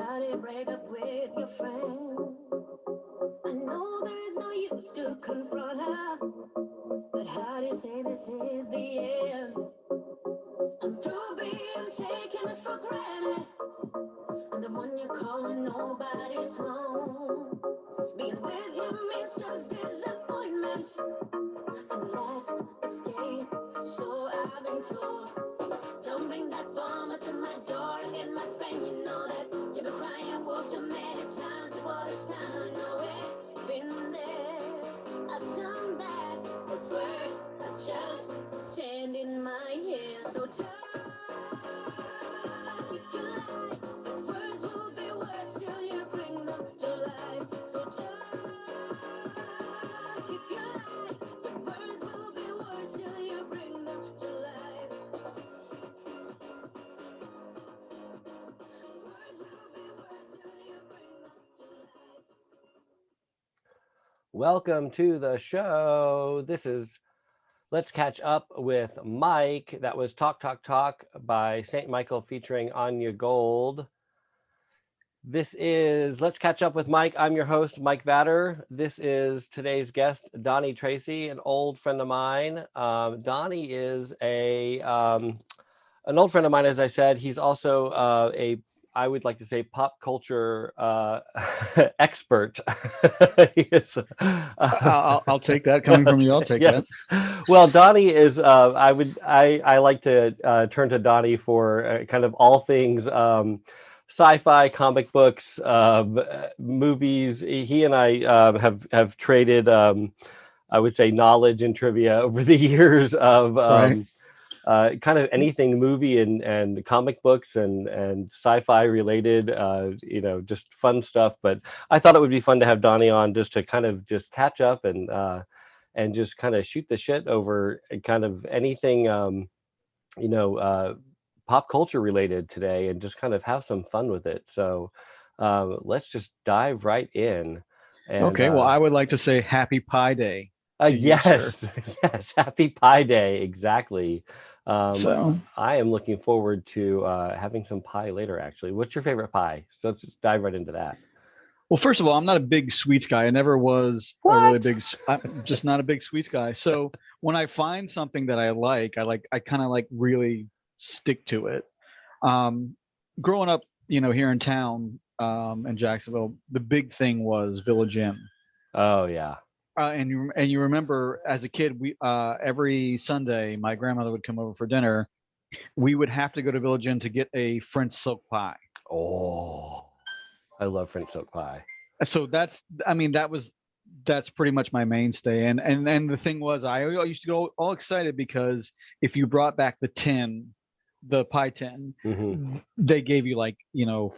how do you break up with your friend? I know there is no use to confront her, but how do you say this is the end? I'm through being taken for granted. I'm the one you call when nobody's home. Being with you means just disappointment and last escape. So I've been told. Don't bring that bomber to my door again, my friend. You know that you've been crying wolf too many times before this time. I know it. Been there, I've done that. Those words are just sand in my hair. So talk if you like. The words will be words till you bring them to life. So talk if you like. The words will be words till you bring them to life. Welcome to the show. This is Let's Catch Up with Mike. That was Talk, Talk, Talk by St. Michael featuring Anya Gold. This is Let's Catch Up with Mike. I'm your host, Mike Vatter. This is today's guest, Donnie Tracey, an old friend of mine. Donnie is an old friend of mine, as I said. He's also I would like to say, pop culture expert. He is, I'll take that coming from you. I'll take that. yes. Well, Donnie is. I like to turn to Donnie for kind of all things sci-fi, comic books, movies. He and I have traded. I would say knowledge and trivia over the years of. Right. Kind of anything movie and comic books and sci-fi related, just fun stuff. But I thought it would be fun to have Donnie on just to kind of just catch up and just kind of shoot the shit over kind of anything, pop culture related today and just kind of have some fun with it. So let's just dive right in. And Okay. Well, I would like to say Happy Pie Day to you, sir. yes, yes, Happy Pie Day, exactly. So, I am looking forward to having some pie later, actually. What's your favorite pie? So let's just dive right into that. well, first of all, I'm not a big sweets guy. I never was a really What? big. I'm just not a big sweets guy. So when I find something that I kind of like really stick to it. Um, Growing up, here in town, in Jacksonville, the big thing was Village Inn. Oh, yeah. And you remember as a kid, we every Sunday my grandmother would come over for dinner. We would have to go to Village Inn to get a French silk pie. Oh, I love French silk pie. So that's pretty much my mainstay. And the thing was, I used to go all excited because if you brought back the pie tin, Mm-hmm. they gave you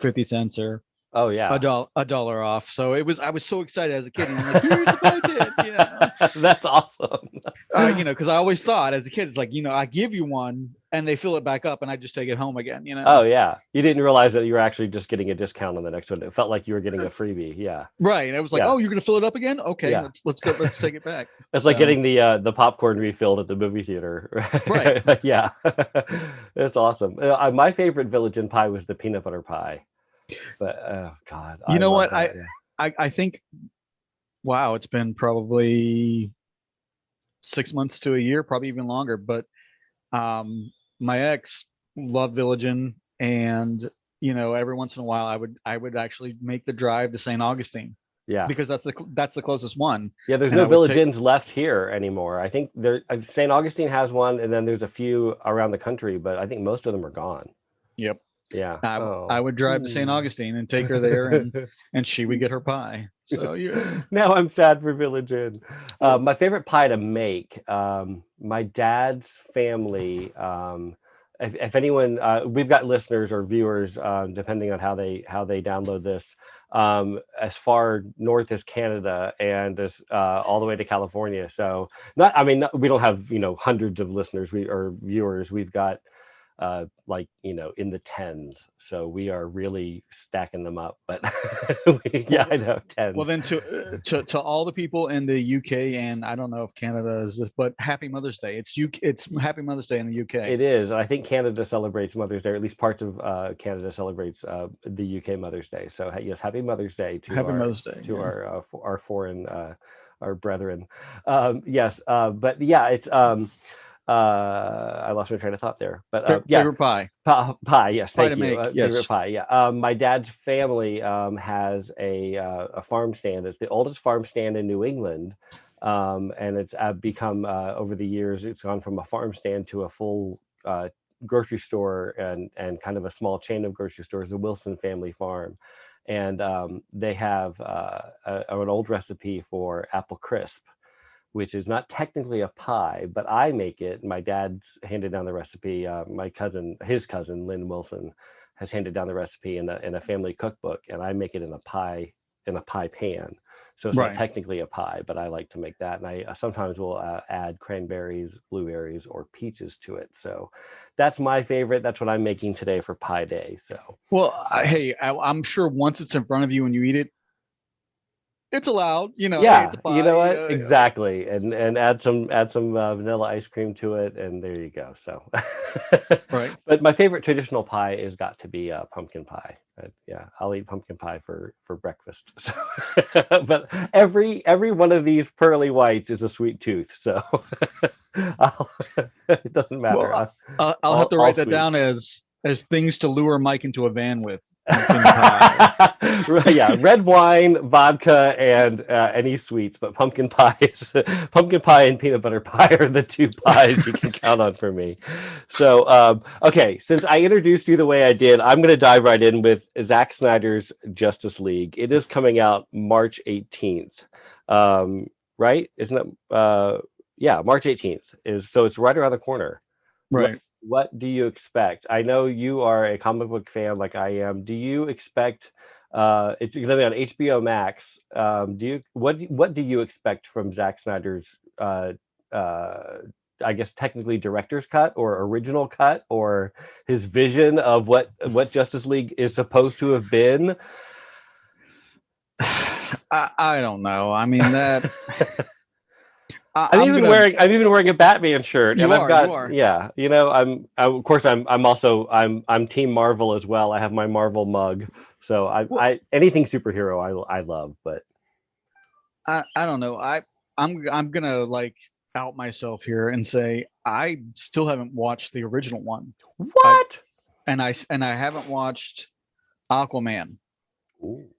50 cents or Oh, yeah. $1 off. So I was so excited as a kid. And I'm like, here's the pie tin. That's awesome. Because I always thought as a kid, it's like, I give you one and they fill it back up and I just take it home again, Oh, yeah. You didn't realize that you were actually just getting a discount on the next one. It felt like you were getting a freebie. Yeah. Right. And I was like, Yeah. oh, you're going to fill it up again? Okay, Yeah. let's go. Let's take it back. It's like getting the popcorn refilled at the movie theater. Right. Yeah. That's awesome. My favorite Village Inn pie was the peanut butter pie. But oh God, You I know love what? that. Yeah. I think, wow, it's been probably 6 months to a year, probably even longer. But my ex loved Village Inn, and every once in a while I would actually make the drive to St. Augustine Yeah. because that's the closest one. Yeah, there's And no I would Village take Inns left here anymore. I think there St. Augustine has one, and then there's a few around the country, but I think most of them are gone. Yep. Yeah. I Oh. would drive to St. Augustine and take her there, and she would get her pie. So Now I'm sad for Village Inn. My favorite pie to make, my dad's family. If anyone, we've got listeners or viewers, depending on how they download this, as far north as Canada and as all the way to California. So we don't have hundreds of listeners or viewers. We've got like, in the tens. So we are really stacking them up. But yeah, I know, tens. Well, then to all the people in the UK, and I don't know if Canada is, but Happy Mother's Day. It's Happy Mother's Day in the UK. It is. And I think Canada celebrates Mother's Day, or at least parts of Canada celebrates the UK Mother's Day. So yes, Happy Mother's Day to Mother's Day to our foreign our brethren. Yes, but yeah, it's I lost my train of thought there. But yeah, favorite pie. Pie, yes, Pie thank to you. make, yes. Favorite pie, yeah. My dad's family has a farm stand. It's the oldest farm stand in New England, and it's become over the years. It's gone from a farm stand to a full grocery store and kind of a small chain of grocery stores. The Wilson family farm, and they have an old recipe for apple crisp, which is not technically a pie, but I make it. My dad's handed down the recipe. His cousin, Lynn Wilson, has handed down the recipe in a family cookbook, and I make it in a pie pan. So it's not technically a pie, but I like to make that. And I sometimes will add cranberries, blueberries, or peaches to it. So that's my favorite. That's what I'm making today for Pie Day. So, well, hey, I'm sure once it's in front of you and you eat it, it's allowed, Yeah, hey, it's a pie, you know what? Exactly, and add some vanilla ice cream to it, and there you go. So, right. But my favorite traditional pie has got to be pumpkin pie. Yeah, I'll eat pumpkin pie for breakfast. So, but every one of these pearly whites is a sweet tooth. So, it doesn't matter. Well, I'll have to write that down as things to lure Mike into a van with. Pumpkin pie. Yeah, red wine, vodka, and any sweets, but pumpkin pie and peanut butter pie are the two pies you can count on for me. So, okay, since I introduced you the way I did, I'm going to dive right in with Zack Snyder's Justice League. It is coming out March 18th, right? Isn't it? Yeah, March 18th so it's right around the corner. Right. What do you expect? I know you are a comic book fan like I am. Do you expect it's going to be on HBO Max? What do you expect from Zack Snyder's I guess technically director's cut or original cut, or his vision of what Justice League is supposed to have been? I don't know. I mean that. I'm even wearing a Batman shirt, and you are. Yeah, of course I'm Team Marvel as well. I have my Marvel mug, so I anything superhero I love, but I don't know. I'm gonna like out myself here and say I still haven't watched the original one. What? And I haven't watched Aquaman. Ooh.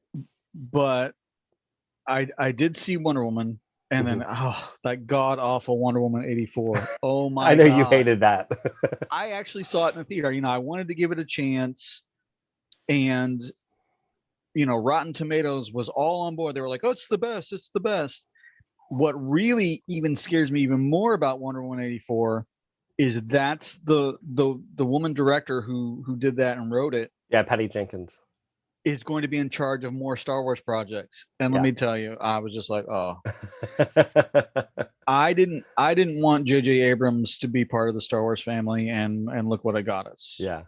But I did see Wonder Woman. And then, that god awful Wonder Woman 84. Oh my God. I know you hated that. I actually saw it in the theater. I wanted to give it a chance. And, Rotten Tomatoes was all on board. They were like, oh, it's the best. It's the best. What really even scares me even more about Wonder Woman 84 is that's the woman director who did that and wrote it. Yeah, Patty Jenkins. Is going to be in charge of more Star Wars projects. And let me tell you, I was just like, oh. I didn't want J.J. Abrams to be part of the Star Wars family, and look what I got us. Yeah.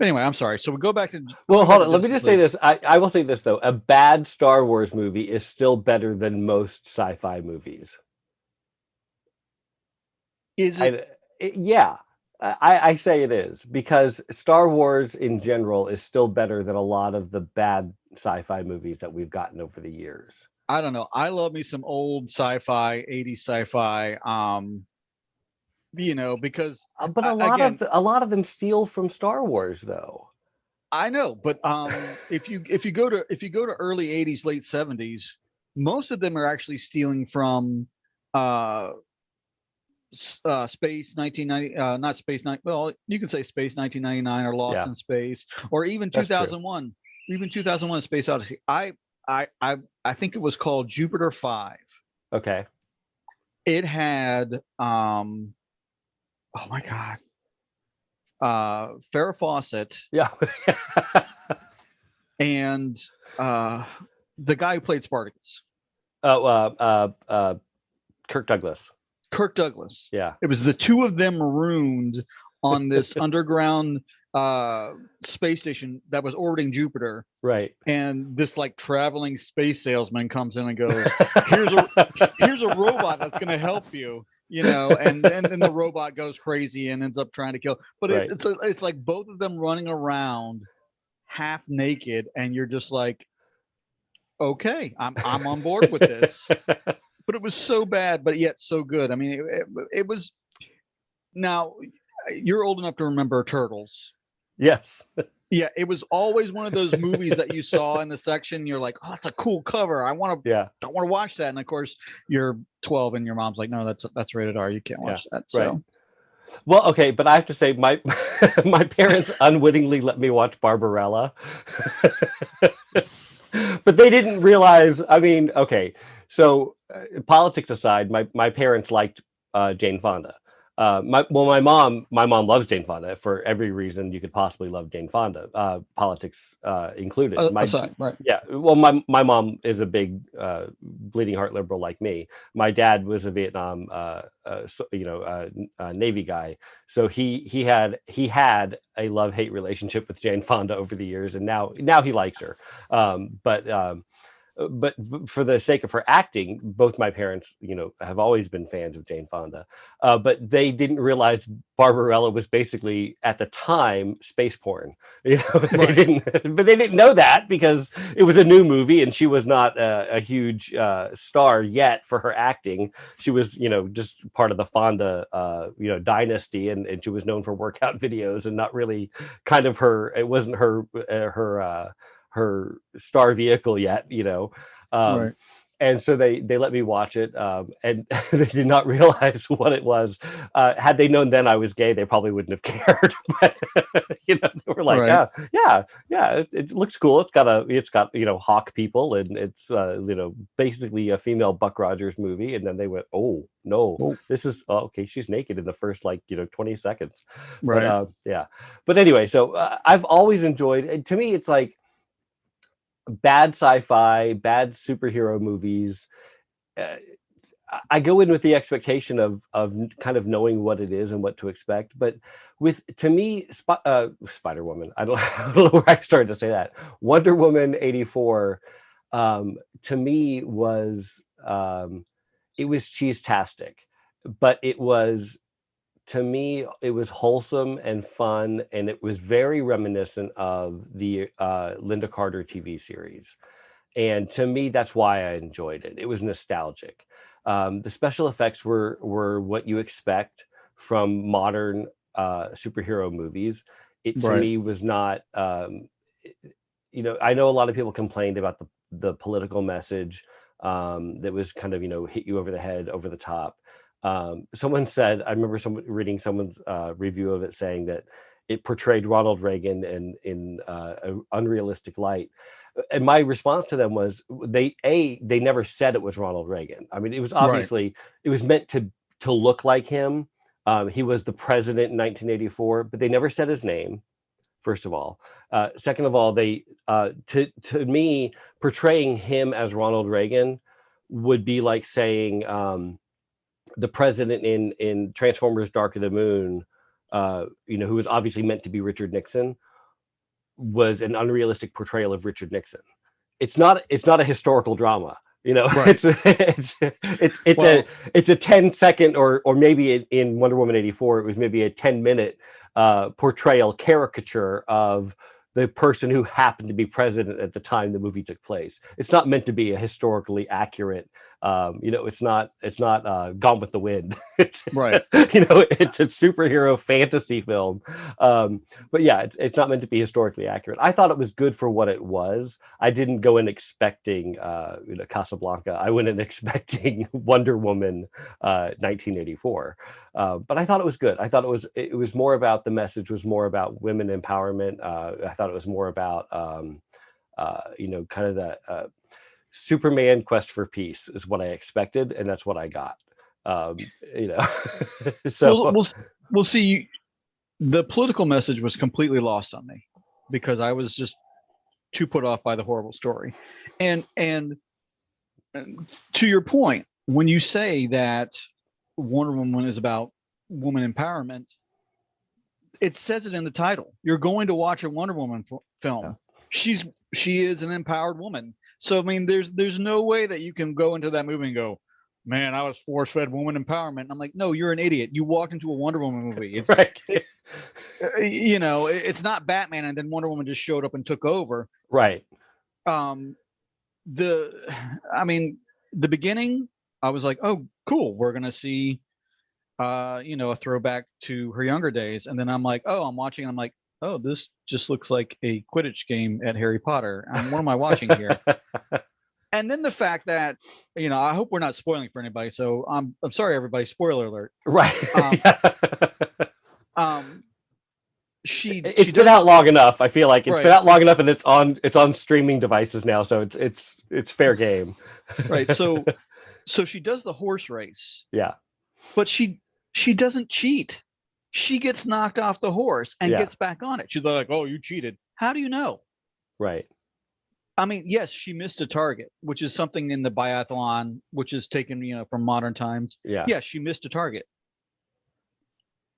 Anyway, I'm sorry. So we go back to. Well, hold on. Let me just say this. I will say this though: a bad Star Wars movie is still better than most sci-fi movies. Is it? Yeah. I say it is, because Star Wars in general is still better than a lot of the bad sci-fi movies that we've gotten over the years. I don't know. I love me some old sci-fi, 80s sci-fi. Because but a lot of them steal from Star Wars, though. I know, but if you go to early 80s, late 70s, most of them are actually stealing from Space 1990, not Space 9. Well, you can say Space 1999 or Lost in Space, or even 2001, even 2001 Space Odyssey. I think it was called Jupiter 5. Okay. It had oh my God, Farrah Fawcett. Yeah. And the guy who played Spartacus. Kirk Douglas. Kirk Douglas. Yeah. It was the two of them marooned on this underground space station that was orbiting Jupiter. Right. And this like traveling space salesman comes in and goes, here's a robot that's going to help you, and then the robot goes crazy and ends up trying to kill. But Right. it's like both of them running around half naked, and you're just like, okay, I'm on board with this. But it was so bad, but yet so good. I mean, it was. Now, you're old enough to remember Turtles. Yes. Yeah, it was always one of those movies that you saw in the section. You're like, oh, that's a cool cover. I want to watch that. And of course, you're 12 and your mom's like, no, that's rated R. You can't watch that. So. Right. Well, okay, but I have to say, my my parents unwittingly let me watch Barbarella, but they didn't realize. I mean, okay, so politics aside, my parents liked Jane Fonda. My mom loves Jane Fonda for every reason you could possibly love Jane Fonda, politics included. Right. Yeah, well, my mom is a big bleeding heart liberal like me. My dad was a Vietnam Navy guy, so he had a love-hate relationship with Jane Fonda over the years, and now he likes her. But for the sake of her acting, both my parents, have always been fans of Jane Fonda. But they didn't realize Barbarella was basically, at the time, space porn. Right. They didn't know that because it was a new movie and she was not a huge star yet for her acting. She was, just part of the Fonda, dynasty, and she was known for workout videos and not really kind of it wasn't her star vehicle yet, Right. And so they let me watch it, and they did not realize what it was. Had they known then I was gay, they probably wouldn't have cared. But they were like, right. yeah, it looks cool. It's got hawk people, and it's basically a female Buck Rogers movie. And then they went, oh no, this is okay. She's naked in the first 20 seconds. Right. But but anyway, so I've always enjoyed. To me, it's like bad sci-fi, bad superhero movies. I go in with the expectation of kind of knowing what it is and what to expect. But to me, Spider Woman, I don't know where I started to say that. Wonder Woman 84, to me was it was cheese-tastic, but to me, it was wholesome and fun, and it was very reminiscent of the Linda Carter TV series. And to me, that's why I enjoyed it. It was nostalgic. The special effects were what you expect from modern superhero movies. It to me was not. I know a lot of people complained about the political message that was kind of hit you over the head, over the top. Someone said, I remember reading someone's review of it saying that it portrayed Ronald Reagan in an unrealistic light. And my response to them was they never said it was Ronald Reagan. I mean, it was obviously it was meant to look like him. He was the president in 1984, but they never said his name. First of all, second of all, they to me portraying him as Ronald Reagan would be like saying the president in Transformers: Dark of the Moon, who was obviously meant to be Richard Nixon, was an unrealistic portrayal of Richard Nixon. It's not a historical drama. It's a 10-second or maybe in Wonder Woman 84 it was maybe a 10-minute portrayal caricature of the person who happened to be president at the time the movie took place. It's not meant to be a historically accurate. It's not Gone with the Wind. It's a superhero fantasy film. But yeah, it's not meant to be historically accurate. I thought it was good for what it was. I didn't go in expecting Casablanca. I went in expecting Wonder Woman 1984. But I thought it was good. I thought it was more about, the message was more about women empowerment. I thought it was more about kind of that Superman quest for peace is what I expected, and that's what I got. So we'll see. The political message was completely lost on me because I was just too put off by the horrible story. And to your point, when you say that Wonder Woman is about woman empowerment, it says it in the title. You're going to watch a Wonder Woman film. She is an empowered woman. So I mean, there's no way that you can go into that movie and go, man, I was force fed woman empowerment. And I'm like, no, you're an idiot. You walked into a Wonder Woman movie. It's Right. it's not Batman and then Wonder Woman just showed up and took over. Right. Um, I mean, the beginning, I was like, oh, cool, we're gonna see, a throwback to her younger days. And then I'm like, oh, I'm watching. And I'm like, oh, this just looks like a Quidditch game at Harry Potter. What am I watching here? And then the fact that, I hope we're not spoiling for anybody. So I'm sorry, everybody. Spoiler alert. Right. It's been out long enough. I feel like it's right. been out long enough, and it's on streaming devices now. So it's fair game. Right. So she does the horse race. Yeah. But she doesn't cheat. She gets knocked off the horse and gets back on it. She's like, oh, you cheated. How do you know? Right. I mean, yes, she missed a target, which is something in the biathlon, which is taken, from modern times. Yeah. Yes, she missed a target.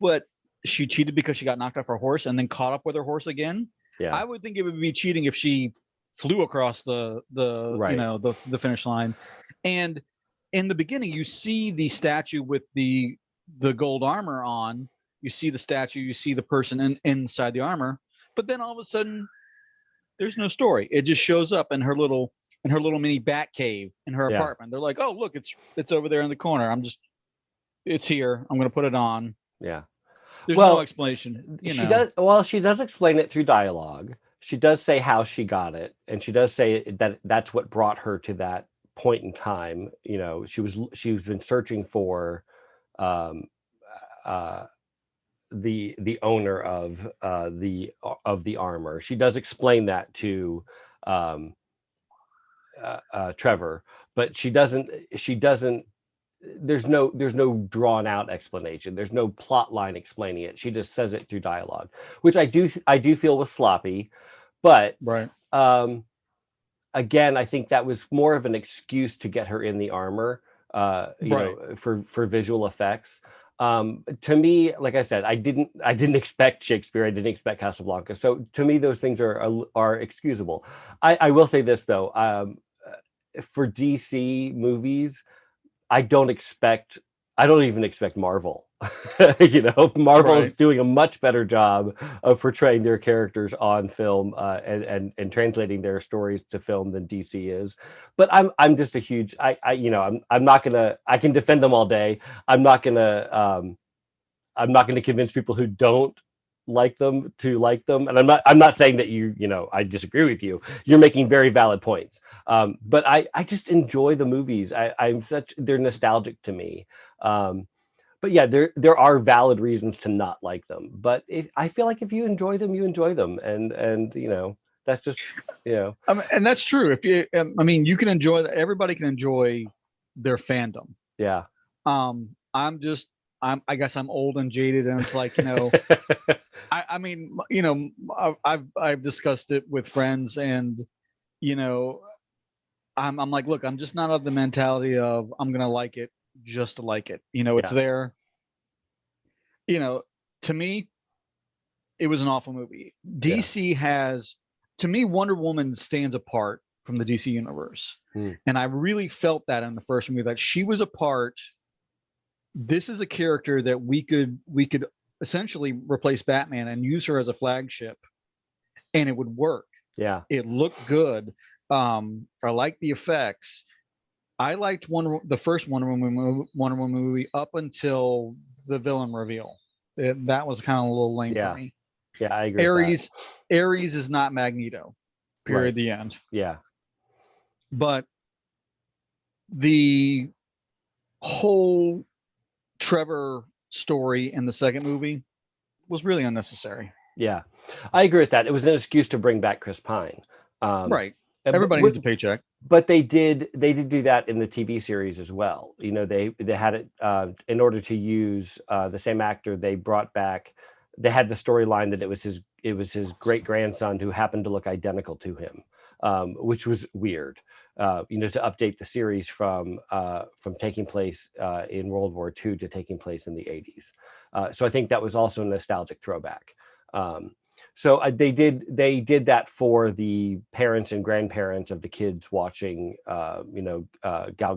But she cheated because she got knocked off her horse and then caught up with her horse again. Yeah. I would think it would be cheating if she flew across the finish line. And in the beginning, you see the statue with the gold armor on. You see the statue, you see the person inside the armor, but then all of a sudden there's no story. It just shows up in her little mini bat cave in her apartment. They're like, oh, look, it's over there in the corner. It's here. I'm going to put it on. Yeah. There's no explanation. She does explain it through dialogue. She does say how she got it. And she does say that that's what brought her to that point in time. She's been searching for the owner of the armor. She does explain that to Trevor, but she doesn't there's no drawn out explanation. There's no plot line explaining it. She just says it through dialogue, which I do feel was sloppy, but right. Again, I think that was more of an excuse to get her in the armor, for visual effects. To me, like I said, I didn't expect Shakespeare. I didn't expect Casablanca. So to me, those things are excusable. I will say this though, for DC movies, I don't even expect Marvel. Marvel is doing a much better job of portraying their characters on film and translating their stories to film than DC is. But I'm just a huge I'm not gonna, I can defend them all day. I'm not gonna convince people who don't like them to like them. And I'm not saying that I disagree with you. You're making very valid points. But I just enjoy the movies. They're nostalgic to me. But yeah, there are valid reasons to not like them. But I feel like if you enjoy them, you enjoy them, and that's just and that's true. If you, you can enjoy. Everybody can enjoy their fandom. Yeah. I guess I'm old and jaded, and it's like I've discussed it with friends, and I'm like, look, I'm just not of the mentality of I'm gonna like it just to like it. It's there. To me, it was an awful movie. DC has, to me, Wonder Woman stands apart from the DC universe. And I really felt that in the first movie, that she was a part. This is a character that we could essentially replace Batman and use her as a flagship, and it would work. Yeah. It looked good. I liked the effects. I liked the first Wonder Woman movie up until the villain reveal. That was kind of a little lame for me. Yeah, I agree. Ares is not Magneto. Period. Right. The end. Yeah. But the whole Trevor story in the second movie was really unnecessary. Yeah, I agree with that. It was an excuse to bring back Chris Pine. Right. Everybody needs a paycheck. But they did do that in the TV series as well. They had it in order to use the same actor. They brought back. They had the storyline that it was his great grandson who happened to look identical to him, which was weird. To update the series from taking place in World War II to taking place in the 80s. So I think that was also a nostalgic throwback. So they did that for the parents and grandparents of the kids watching, Gal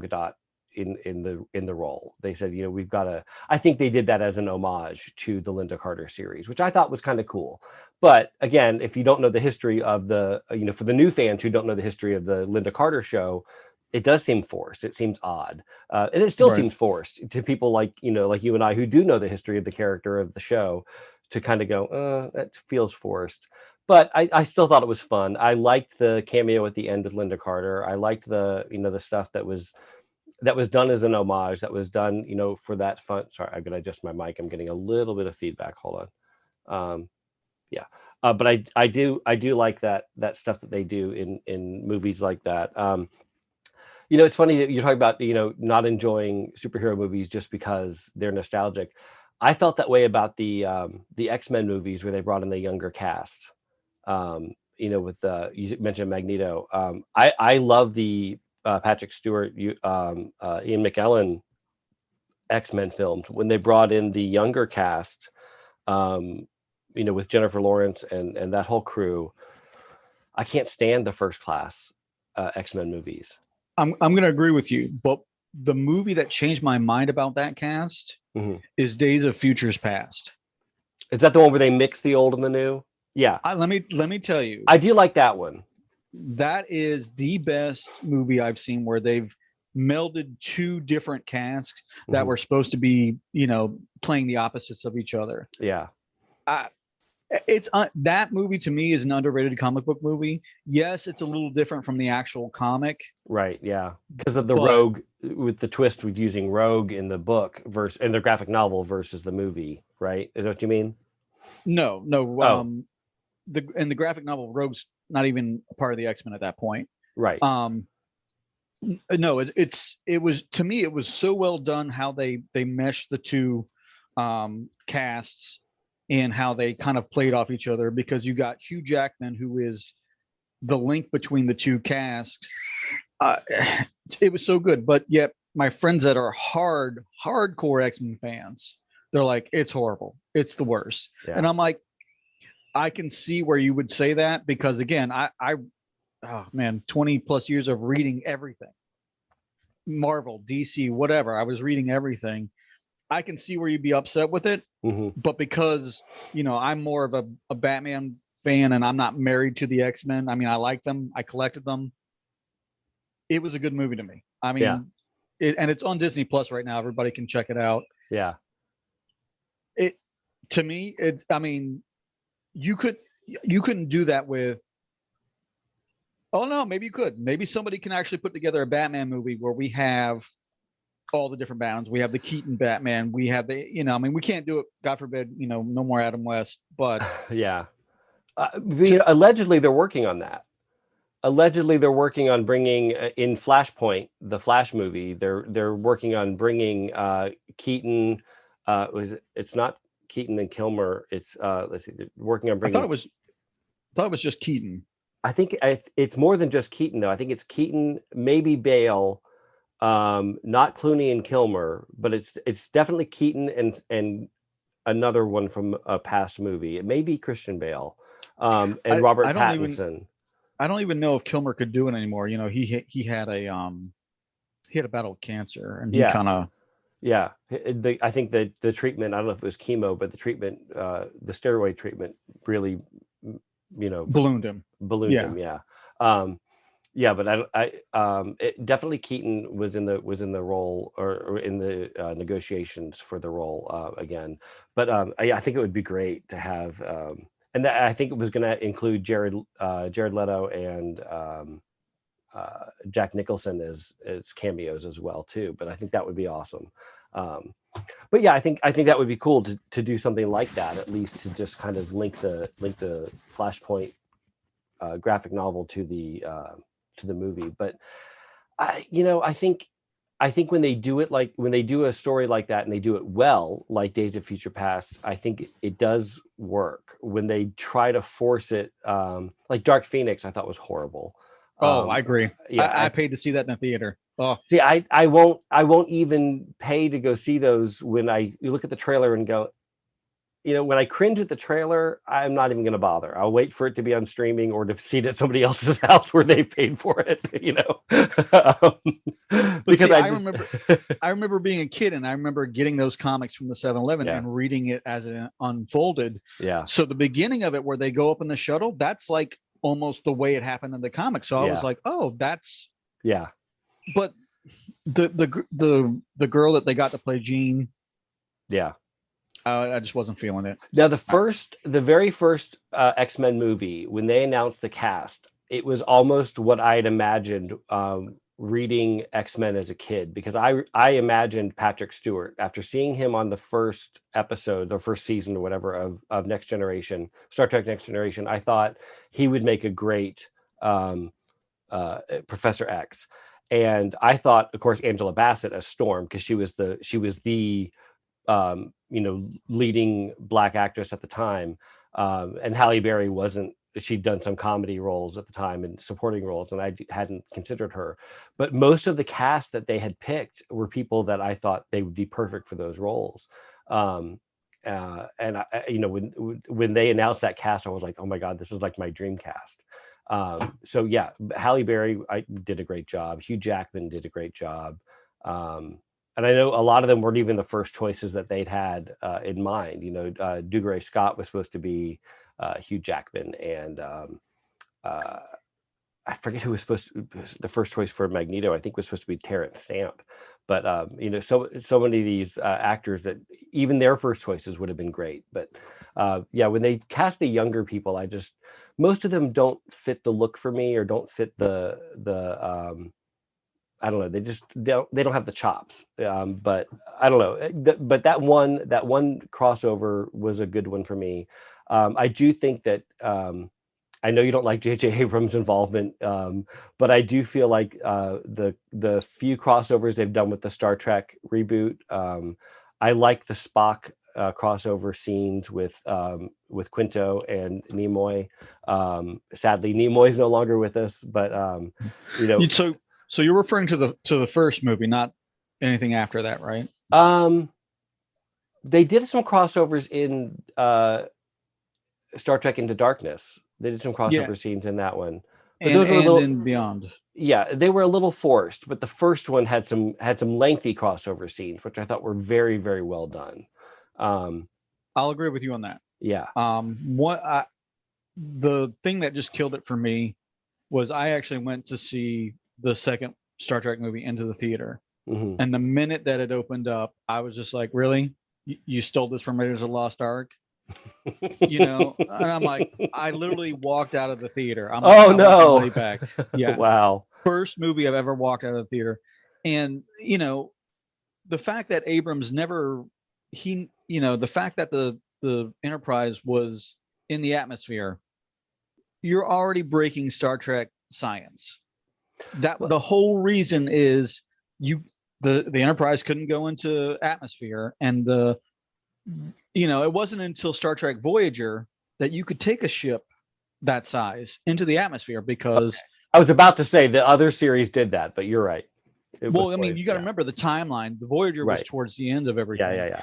Gadot in the role. They said, we've got to. I think they did that as an homage to the Linda Carter series, which I thought was kind of cool. But again, if you don't know the history of the, for the new fans who don't know the history of the Linda Carter show, it does seem forced. It seems odd, and it still Right. seems forced to people like you and I who do know the history of the character of the show, to kind of go, that feels forced. But I still thought it was fun. I liked the cameo at the end of Linda Carter. I liked the the stuff that was done as an homage. That was done for that fun. Sorry, I'm gonna adjust my mic. I'm getting a little bit of feedback. Hold on. Yeah. But I do like that stuff that they do in movies like that. It's funny that you're talking about, not enjoying superhero movies just because they're nostalgic. I felt that way about the X-Men movies where they brought in the younger cast. With you mentioned Magneto. I love the Patrick Stewart, Ian McKellen X-Men films when they brought in the younger cast. With Jennifer Lawrence and that whole crew. I can't stand the first class X-Men movies. I'm going to agree with you, but the movie that changed my mind about that cast is Days of Futures Past. Is that the one where they mix the old and the new? Yeah. Let me tell you. I do like that one. That is the best movie I've seen where they've melded two different casts that were supposed to be, playing the opposites of each other. Yeah. It's that movie to me is an underrated comic book movie. Yes, it's a little different from the actual comic. Right. Yeah. Because of the Rogue, with the twist with using Rogue in the book versus in the graphic novel versus the movie. Right. Is that what you mean? No. In the graphic novel, Rogue's not even a part of the X-Men at that point. Right. No, it was, to me, it was so well done how they meshed the two casts and how they kind of played off each other, because you got Hugh Jackman, who is the link between the two casts. It was so good, but yet my friends that are hardcore X-Men fans, they're like, it's horrible, it's the worst. Yeah. And I'm like, I can see where you would say that, because again, oh man, 20 plus years of reading everything, Marvel, DC, whatever. I was reading everything. I can see where you'd be upset with it, but because, I'm more of a Batman fan and I'm not married to the X-Men. I mean, I liked them. I collected them. It was a good movie to me. I mean, yeah. And it's on Disney Plus right now. Everybody can check it out. Yeah. To me, you couldn't do that with, oh no, maybe you could. Maybe somebody can actually put together a Batman movie where we have all the different Batmans. We have the Keaton Batman. We have the, we can't do it, God forbid, no more Adam West, but yeah. Allegedly they're working on that. Allegedly they're working on bringing in Flashpoint, the Flash movie. They're working on bringing Keaton. It's not Keaton and Kilmer. It's let's see. They're working on bringing. I thought it was just Keaton. I think it's more than just Keaton though. I think it's Keaton, maybe Bale. Not Clooney and Kilmer, but it's definitely Keaton and another one from a past movie. It may be Christian Bale, and Robert Pattinson. I don't even know if Kilmer could do it anymore. He had a battle with cancer, and he kind of. Yeah, I think the treatment. I don't know if it was chemo, but the treatment, the steroid treatment, really, ballooned him. Him. Yeah. Yeah, but it definitely Keaton was in the role or in the negotiations for the role again. But I think it would be great to have, and I think it was going to include Jared Leto and Jack Nicholson as cameos as well too. But I think that would be awesome. But yeah, I think that would be cool to do something like that, at least to just kind of link the Flashpoint graphic novel to the movie. But I think when they do it, like when they do a story like that and they do it well, like Days of Future Past, I think it does work. When they try to force it, like Dark Phoenix, I thought was horrible. I agree. Yeah, I paid to see that in the theater. Oh, see, I won't even pay to go see those when you look at the trailer and go, when I cringe at the trailer, I'm not even going to bother. I'll wait for it to be on streaming or to see it at somebody else's house where they paid for it, But because see, I I just, remember being a kid, and I remember getting those comics from the 7-Eleven yeah, and reading it as it unfolded. yeah, So the beginning of it, where they go up in the shuttle, that's like almost the way it happened in the comics. So I was yeah, like, oh, that's. yeah, But the girl that they got to play Jean, yeah. I just wasn't feeling it. Now, the very first X-Men movie, when they announced the cast, it was almost what I had imagined reading X-Men as a kid, because I imagined Patrick Stewart after seeing him on the first episode, the first season or whatever of Next Generation, Star Trek Next Generation. I thought he would make a great Professor X, and I thought, of course, Angela Bassett as Storm, because she was the leading Black actress at the time. And Halle Berry wasn't, she'd done some comedy roles at the time and supporting roles, and I hadn't considered her. But most of the cast that they had picked were people that I thought they would be perfect for those roles. And when they announced that cast, I was like, oh my God, this is like my dream cast. So yeah, Halle Berry did a great job. Hugh Jackman did a great job. And I know a lot of them weren't even the first choices that they'd had in mind. Dougray Scott was supposed to be Hugh Jackman, and I forget who was the first choice for Magneto. I think was supposed to be Terrence Stamp. But so many of these actors that even their first choices would have been great. But when they cast the younger people, most of them don't fit the look for me, or don't fit the I don't know. They don't have the chops. But I don't know. But that one crossover was a good one for me. I do think that I know you don't like J.J. Abrams' involvement, but I do feel like the few crossovers they've done with the Star Trek reboot. I like the Spock crossover scenes with Quinto and Nimoy. Sadly, Nimoy's no longer with us, but So you're referring to the first movie, not anything after that, right? They did some crossovers in Star Trek Into Darkness. They did some crossover scenes in that one, but those were a little in Beyond. Yeah, they were a little forced, but the first one had some lengthy crossover scenes, which I thought were very, very well done. I'll agree with you on that. Yeah. The thing that just killed it for me was I actually went to see the second Star Trek movie Into the theater. Mm-hmm. And the minute that it opened up, I was just like, really? You stole this from Raiders of the Lost Ark? And I'm like, I literally walked out of the theater. I'm like, oh no, I want my money back. Yeah. Wow. First movie I've ever walked out of the theater. And, the fact that Abrams never, the fact that the Enterprise was in the atmosphere, you're already breaking Star Trek science. The whole reason is the Enterprise couldn't go into atmosphere, and it wasn't until Star Trek Voyager that you could take a ship that size into the atmosphere, because I was about to say the other series did that, but you're right. You got to remember the timeline. The Voyager was towards the end of everything. Yeah.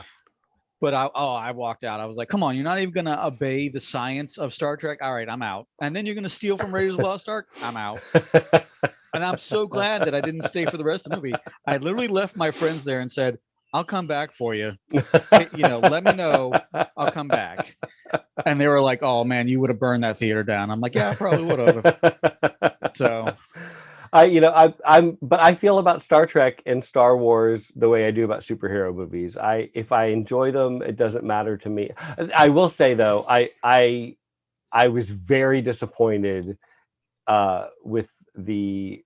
But I walked out. I was like, come on, you're not even going to obey the science of Star Trek? All right, I'm out. And then you're going to steal from Raiders of the Lost Ark? I'm out. And I'm so glad that I didn't stay for the rest of the movie. I literally left my friends there and said, I'll come back for you. Let me know. I'll come back. And they were like, oh man, you would have burned that theater down. I'm like, yeah, I probably would have. So but I feel about Star Trek and Star Wars the way I do about superhero movies. If I enjoy them, it doesn't matter to me. I will say though, I was very disappointed with the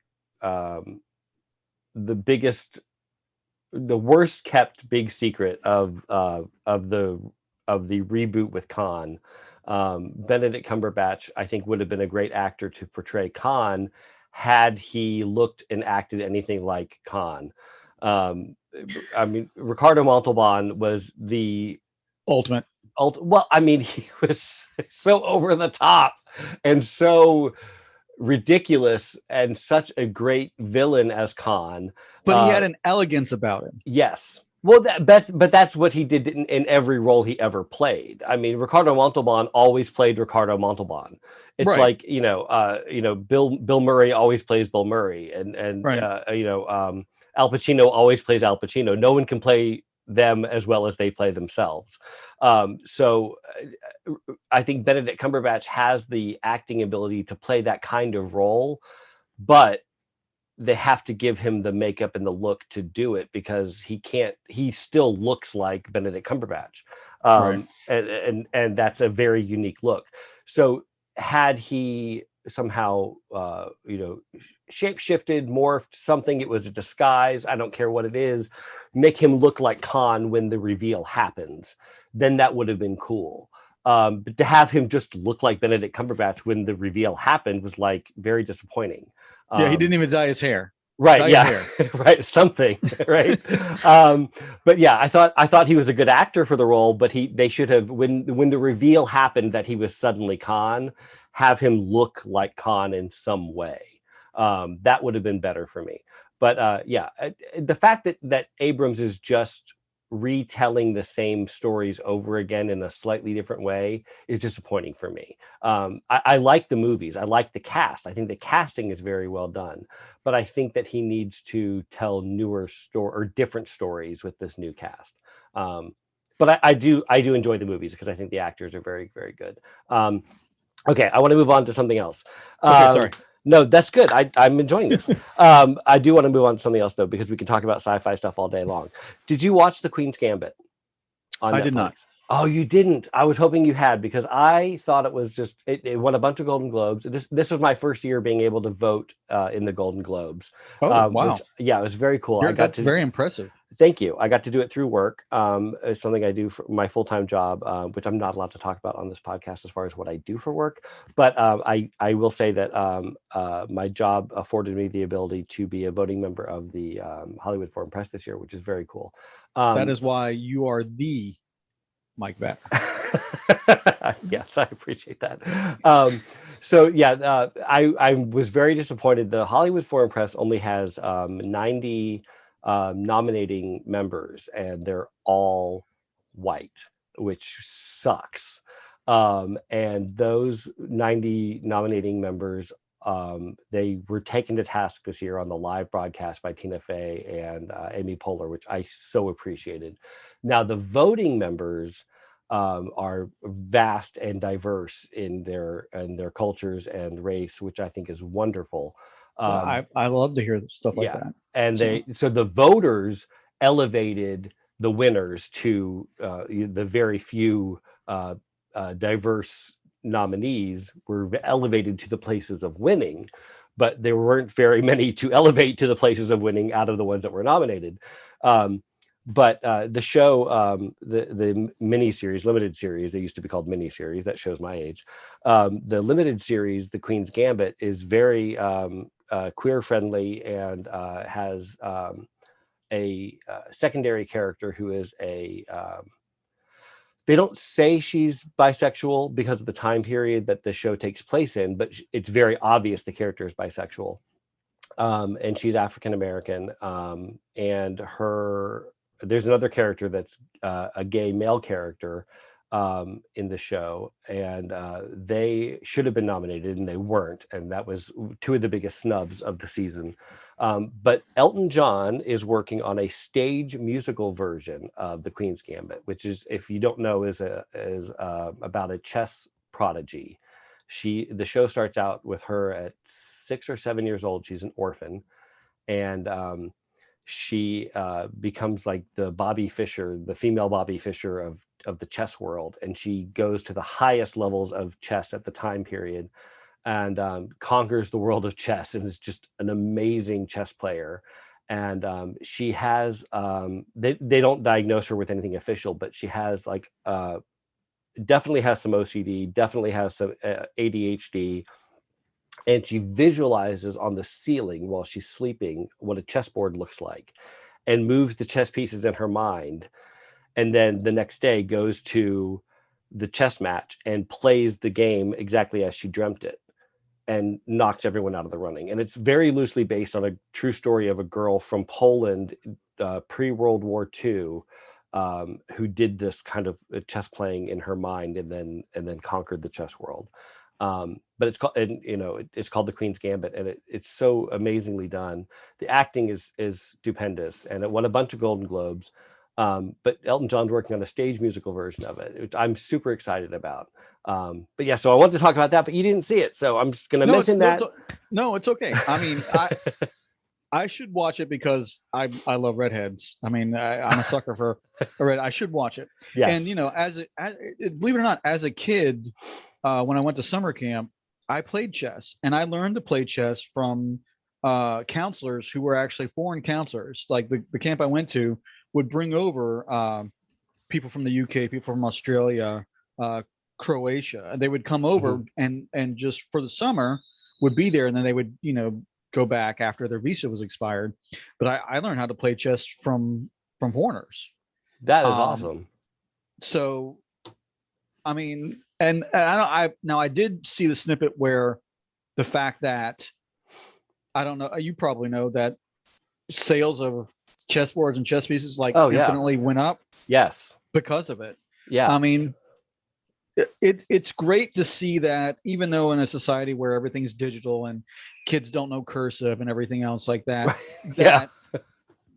worst kept big secret of the reboot with Khan. Benedict Cumberbatch, I think, would have been a great actor to portray Khan had he looked and acted anything like Khan. Ricardo Montalban was the ultimate. Well, he was so over the top and so ridiculous and such a great villain as Khan. But he had an elegance about him. Yes. Well, but that's what he did in every role he ever played. I mean, Ricardo Montalban always played Ricardo Montalban. It's Right. like, Bill Murray always plays Bill Murray, and Right. Al Pacino always plays Al Pacino. No one can play them as well as they play themselves. So I think Benedict Cumberbatch has the acting ability to play that kind of role, but they have to give him the makeup and the look to do it, because he still looks like Benedict Cumberbatch. Right. And that's a very unique look. So had he somehow shape shifted, morphed something, it was a disguise, I don't care what it is, make him look like Khan when the reveal happens, then that would have been cool. But to have him just look like Benedict Cumberbatch when the reveal happened was like very disappointing. Yeah, he didn't um, even dye his hair. Right. Dye your Yeah. hair. Right. Something. Right. But yeah, I thought he was a good actor for the role, but they should have, when the reveal happened that he was suddenly Khan, have him look like Khan in some way. That would have been better for me. But the fact that Abrams is just retelling the same stories over again in a slightly different way is disappointing for me. I like the movies. I like the cast. I think the casting is very well done, but I think that he needs to tell newer story or different stories with this new cast. But I do enjoy the movies because I think the actors are very, very good. Um, okay, I want to move on to something else. Okay, Um, sorry. no, that's good. I'm enjoying this. I do want to move on to something else though, because we can talk about sci-fi stuff all day long. Did you watch The Queen's Gambit on I did Netflix? not. Oh, you didn't. I was hoping you had, because I thought it was just it won a bunch of Golden Globes. This was my first year being able to vote in the Golden Globes, Oh, which wow. yeah, it was very cool. I got That's to very impressive. Thank you. I got to do it through work. It's something I do for my full-time job, which I'm not allowed to talk about on this podcast as far as what I do for work. But I will say that my job afforded me the ability to be a voting member of the Hollywood Foreign Press this year, which is very cool. That Um, is why you are the Mike Batt. yes, I appreciate that. So yeah, I was very disappointed. The Hollywood Foreign Press only has 90 nominating members, and they're all white, which sucks. And those 90 nominating members, they were taken to task this year on the live broadcast by Tina Fey and Amy Poehler, which I so appreciated. Now the voting members are vast and diverse in their cultures and race, which I think is wonderful. I love to hear stuff like Yeah, that. and So so the voters elevated the winners to the very few diverse nominees were elevated to the places of winning, but there weren't very many to elevate to the places of winning out of the ones that were nominated. Um, but the show, the mini series, limited series, they used to be called mini series. That shows my age. The limited series, The Queen's Gambit, is very queer friendly, and has a secondary character who is they don't say she's bisexual because of the time period that the show takes place in, but it's very obvious the character is bisexual. And she's African American. And there's another character that's a gay male character in the show, and they should have been nominated and they weren't, and that was two of the biggest snubs of the season. But Elton John is working on a stage musical version of The Queen's Gambit, which is, if you don't know, is about a chess prodigy. The show starts out with her at 6 or 7 years old. She's an orphan, and she becomes like the Bobby Fischer, the female Bobby Fischer of the chess world, and she goes to the highest levels of chess at the time period, and conquers the world of chess, and is just an amazing chess player. And she has they don't diagnose her with anything official, but she has like definitely has some OCD, definitely has some ADHD, and she visualizes on the ceiling while she's sleeping what a chessboard looks like, and moves the chess pieces in her mind, and then the next day goes to the chess match and plays the game exactly as she dreamt it. and knocks everyone out of the running. And it's very loosely based on a true story of a girl from Poland pre-World War II, who did this kind of chess playing in her mind and then conquered the chess world. But it's called, and it's called The Queen's Gambit, and it's so amazingly done. The acting is stupendous, and it won a bunch of Golden Globes. But Elton John's working on a stage musical version of it, which I'm super excited about. But yeah, so I wanted to talk about that, but you didn't see it, so I'm just going to mention that. No, it's okay. I mean, I should watch it because I love redheads. I mean, I'm a sucker for a red. I should watch it. Yes. And believe it or not, as a kid, when I went to summer camp, I played chess, and I learned to play chess from counselors who were actually foreign counselors. Like the camp I went to would bring over people from the UK, people from Australia, Croatia. They would come over and just for the summer would be there, and then they would go back after their visa was expired. But I learned how to play chess from foreigners. That is awesome. So, I mean, and I did see the snippet where the fact that I don't know, you probably know that sales of chessboards and chess pieces infinitely went up. Yes, because of it. Yeah, I mean, it's great to see that, even though in a society where everything's digital and kids don't know cursive and everything else like that,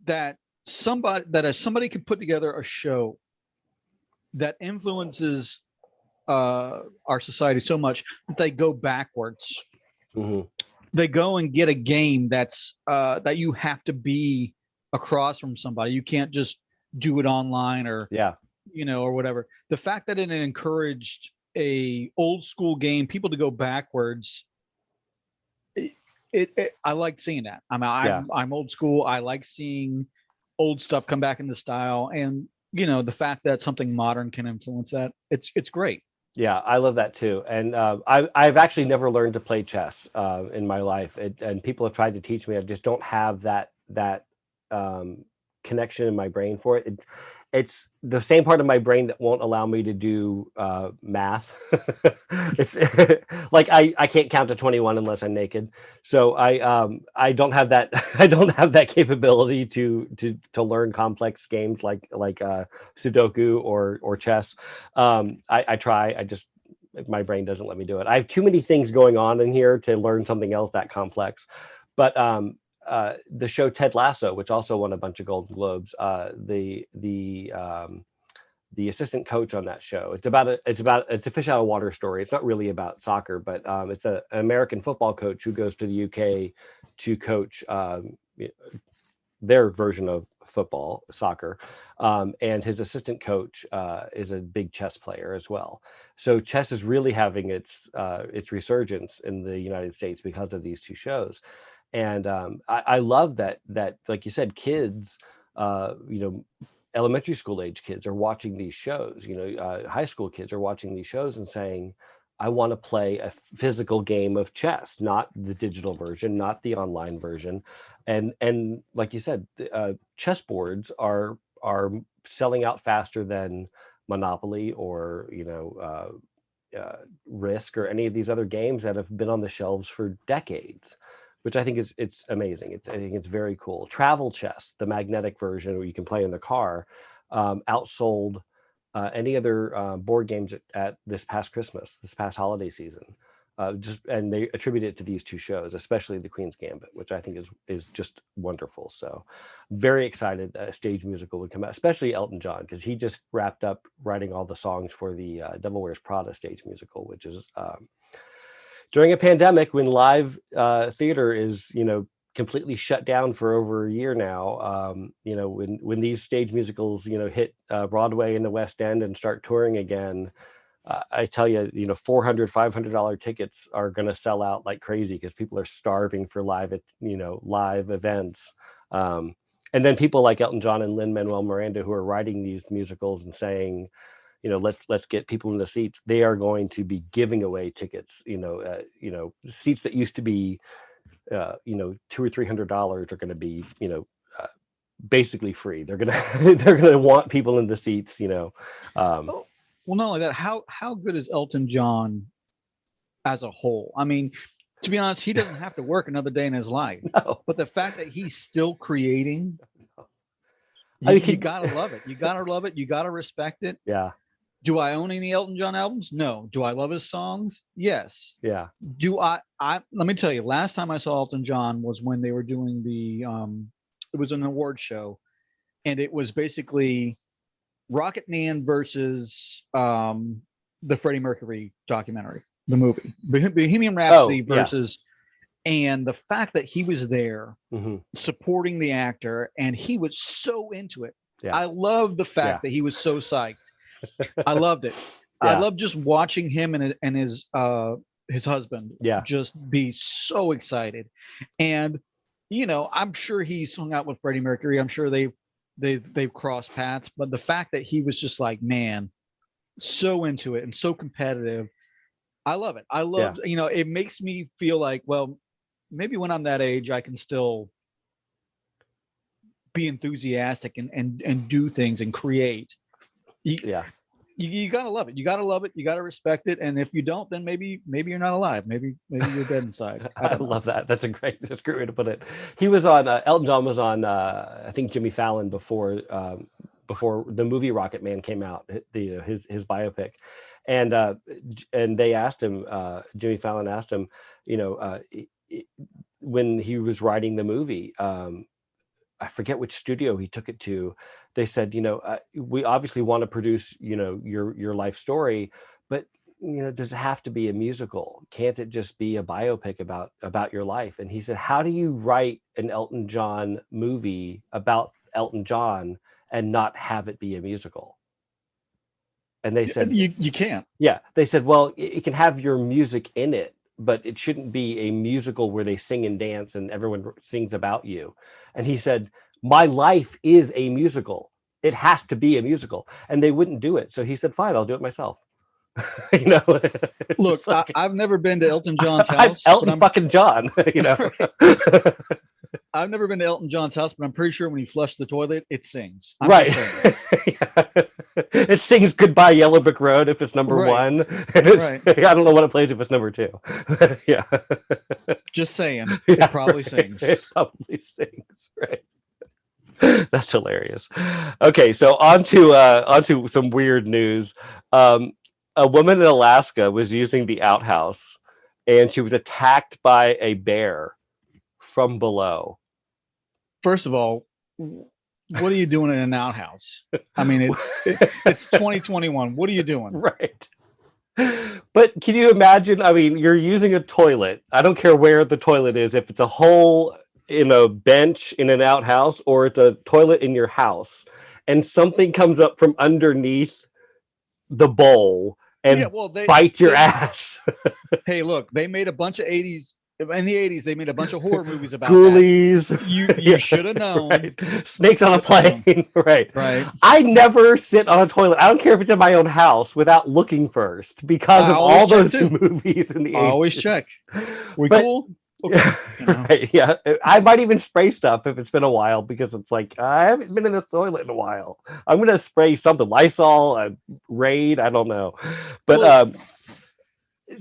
that somebody could put together a show that influences our society so much that they go backwards. They go and get a game that's that you have to be across from somebody. You can't just do it online or or whatever. The fact that it encouraged a old school game, people to go backwards, I like seeing that. I'm old school. I like seeing old stuff come back into style, and the fact that something modern can influence that, it's great. Yeah, I love that too. And I've actually never learned to play chess in my life, and people have tried to teach me. I just don't have that connection in my brain for it. It's the same part of my brain that won't allow me to do math. It's like I can't count to 21 unless I'm naked. So I don't have that I don't have that capability to learn complex games like Sudoku or chess. I try. My brain doesn't let me do it. I have too many things going on in here to learn something else that complex. But the show Ted Lasso, which also won a bunch of Golden Globes, the assistant coach on that show, it's a fish out of water story. It's not really about soccer, but it's an American football coach who goes to the UK to coach their version of soccer, and his assistant coach is a big chess player as well. So chess is really having its resurgence in the United States because of these two shows. And I love that, like you said, kids, elementary school age kids are watching these shows. High school kids are watching these shows and saying, I want to play a physical game of chess, not the digital version, not the online version. And like you said, chess boards are selling out faster than Monopoly or Risk or any of these other games that have been on the shelves for decades, which I think it's amazing. I think it's very cool. Travel chess, the magnetic version where you can play in the car, outsold any other board games at this past holiday season. And they attribute it to these two shows, especially The Queen's Gambit, which I think is just wonderful. So very excited that a stage musical would come out, especially Elton John, because he just wrapped up writing all the songs for the Devil Wears Prada stage musical, which is during a pandemic when live theater is, completely shut down for over a year now. When these stage musicals, hit Broadway and the West End and start touring again, I tell you, $400, $500 tickets are going to sell out like crazy because people are starving for live events. And then people like Elton John and Lin-Manuel Miranda, who are writing these musicals and saying, let's get people in the seats. They are going to be giving away tickets. Seats that used to be, $200 or $300 are going to be, basically free. They're gonna want people in the seats. Well, not only that, how good is Elton John as a whole? I mean, to be honest, he doesn't have to work another day in his life. No. But the fact that he's still creating, I mean, you gotta love it. You gotta love it. You gotta respect it. Yeah. Do I own any Elton John albums? No. Do I love his songs? Yes. Yeah. Do I let me tell you, last time I saw Elton John was when they were doing the it was an award show, and it was basically Rocket Man versus the Freddie Mercury documentary, the movie. Bohemian Rhapsody versus, and the fact that he was there supporting the actor and he was so into it. Yeah. I love the fact that he was so psyched. I loved it. I love just watching him and his husband just be so excited. And you know, I'm sure he's hung out with Freddie Mercury. I'm sure they've crossed paths, but the fact that he was just like, man, so into it and so competitive. I love it. I love, you know, it makes me feel like, well, maybe when I'm that age, I can still be enthusiastic and do things and create. You gotta love it. You gotta love it. You gotta respect it. And if you don't, then maybe you're not alive. Maybe you're dead inside. I love that. That's a great way to put it. He was on Elton John was on I think Jimmy Fallon before the movie Rocket Man came out. His biopic, and they asked him. Jimmy Fallon asked him, you know, when he was writing the movie. I forget which studio he took it to. They said, you know, we obviously want to produce, you know, your life story, but you know, does it have to be a musical? Can't it just be a biopic about your life? And he said, how do you write an Elton John movie about Elton John and not have it be a musical? And they said, you can't. Yeah, they said, well, it can have your music in it, but it shouldn't be a musical where they sing and dance and everyone sings about you. And he said, my life is a musical. It has to be a musical. And they wouldn't do it. So he said, fine, I'll do it myself. You know, look, like, I've never been to Elton John's house. I'm fucking John, you know. I've never been to Elton John's house, but I'm pretty sure when he flushed the toilet, it sings. Right. It sings Goodbye Yellow Brick Road if it's number one. And it's, I don't know what it plays if it's number two. Yeah. Just saying. It probably sings. It probably sings, right. That's hilarious. Okay, so on to some weird news. A woman in Alaska was using the outhouse and she was attacked by a bear from below. First of all, what are you doing in an outhouse? I mean, it's 2021. What are you doing? Right. But can you imagine? I mean, you're using a toilet. I don't care where the toilet is. If it's a hole in a bench in an outhouse or it's a toilet in your house and something comes up from underneath the bowl and bites your ass. Hey, look, they made a bunch of 80s. In the 80s, they made a bunch of horror movies about Ghoulies. That. You should have known. Right. Snakes on a plane. Right. Right. I never sit on a toilet. I don't care if it's in my own house without looking first because of all those movies in the 80s. I always check. We cool? Okay. Right. Yeah. I might even spray stuff if it's been a while because it's like, I haven't been in this toilet in a while. I'm going to spray something. Lysol, Raid. I don't know. But,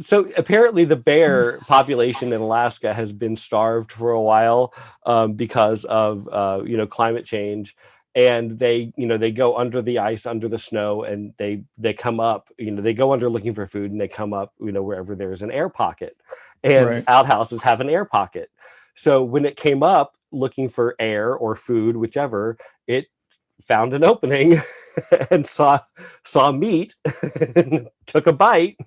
so apparently the bear population in Alaska has been starved for a while because of climate change, and they go under the ice, under the snow, and they come up, they go under looking for food and they come up wherever there's an air pocket, and outhouses have an air pocket. So when it came up looking for air or food, whichever, it found an opening and saw meat and took a bite.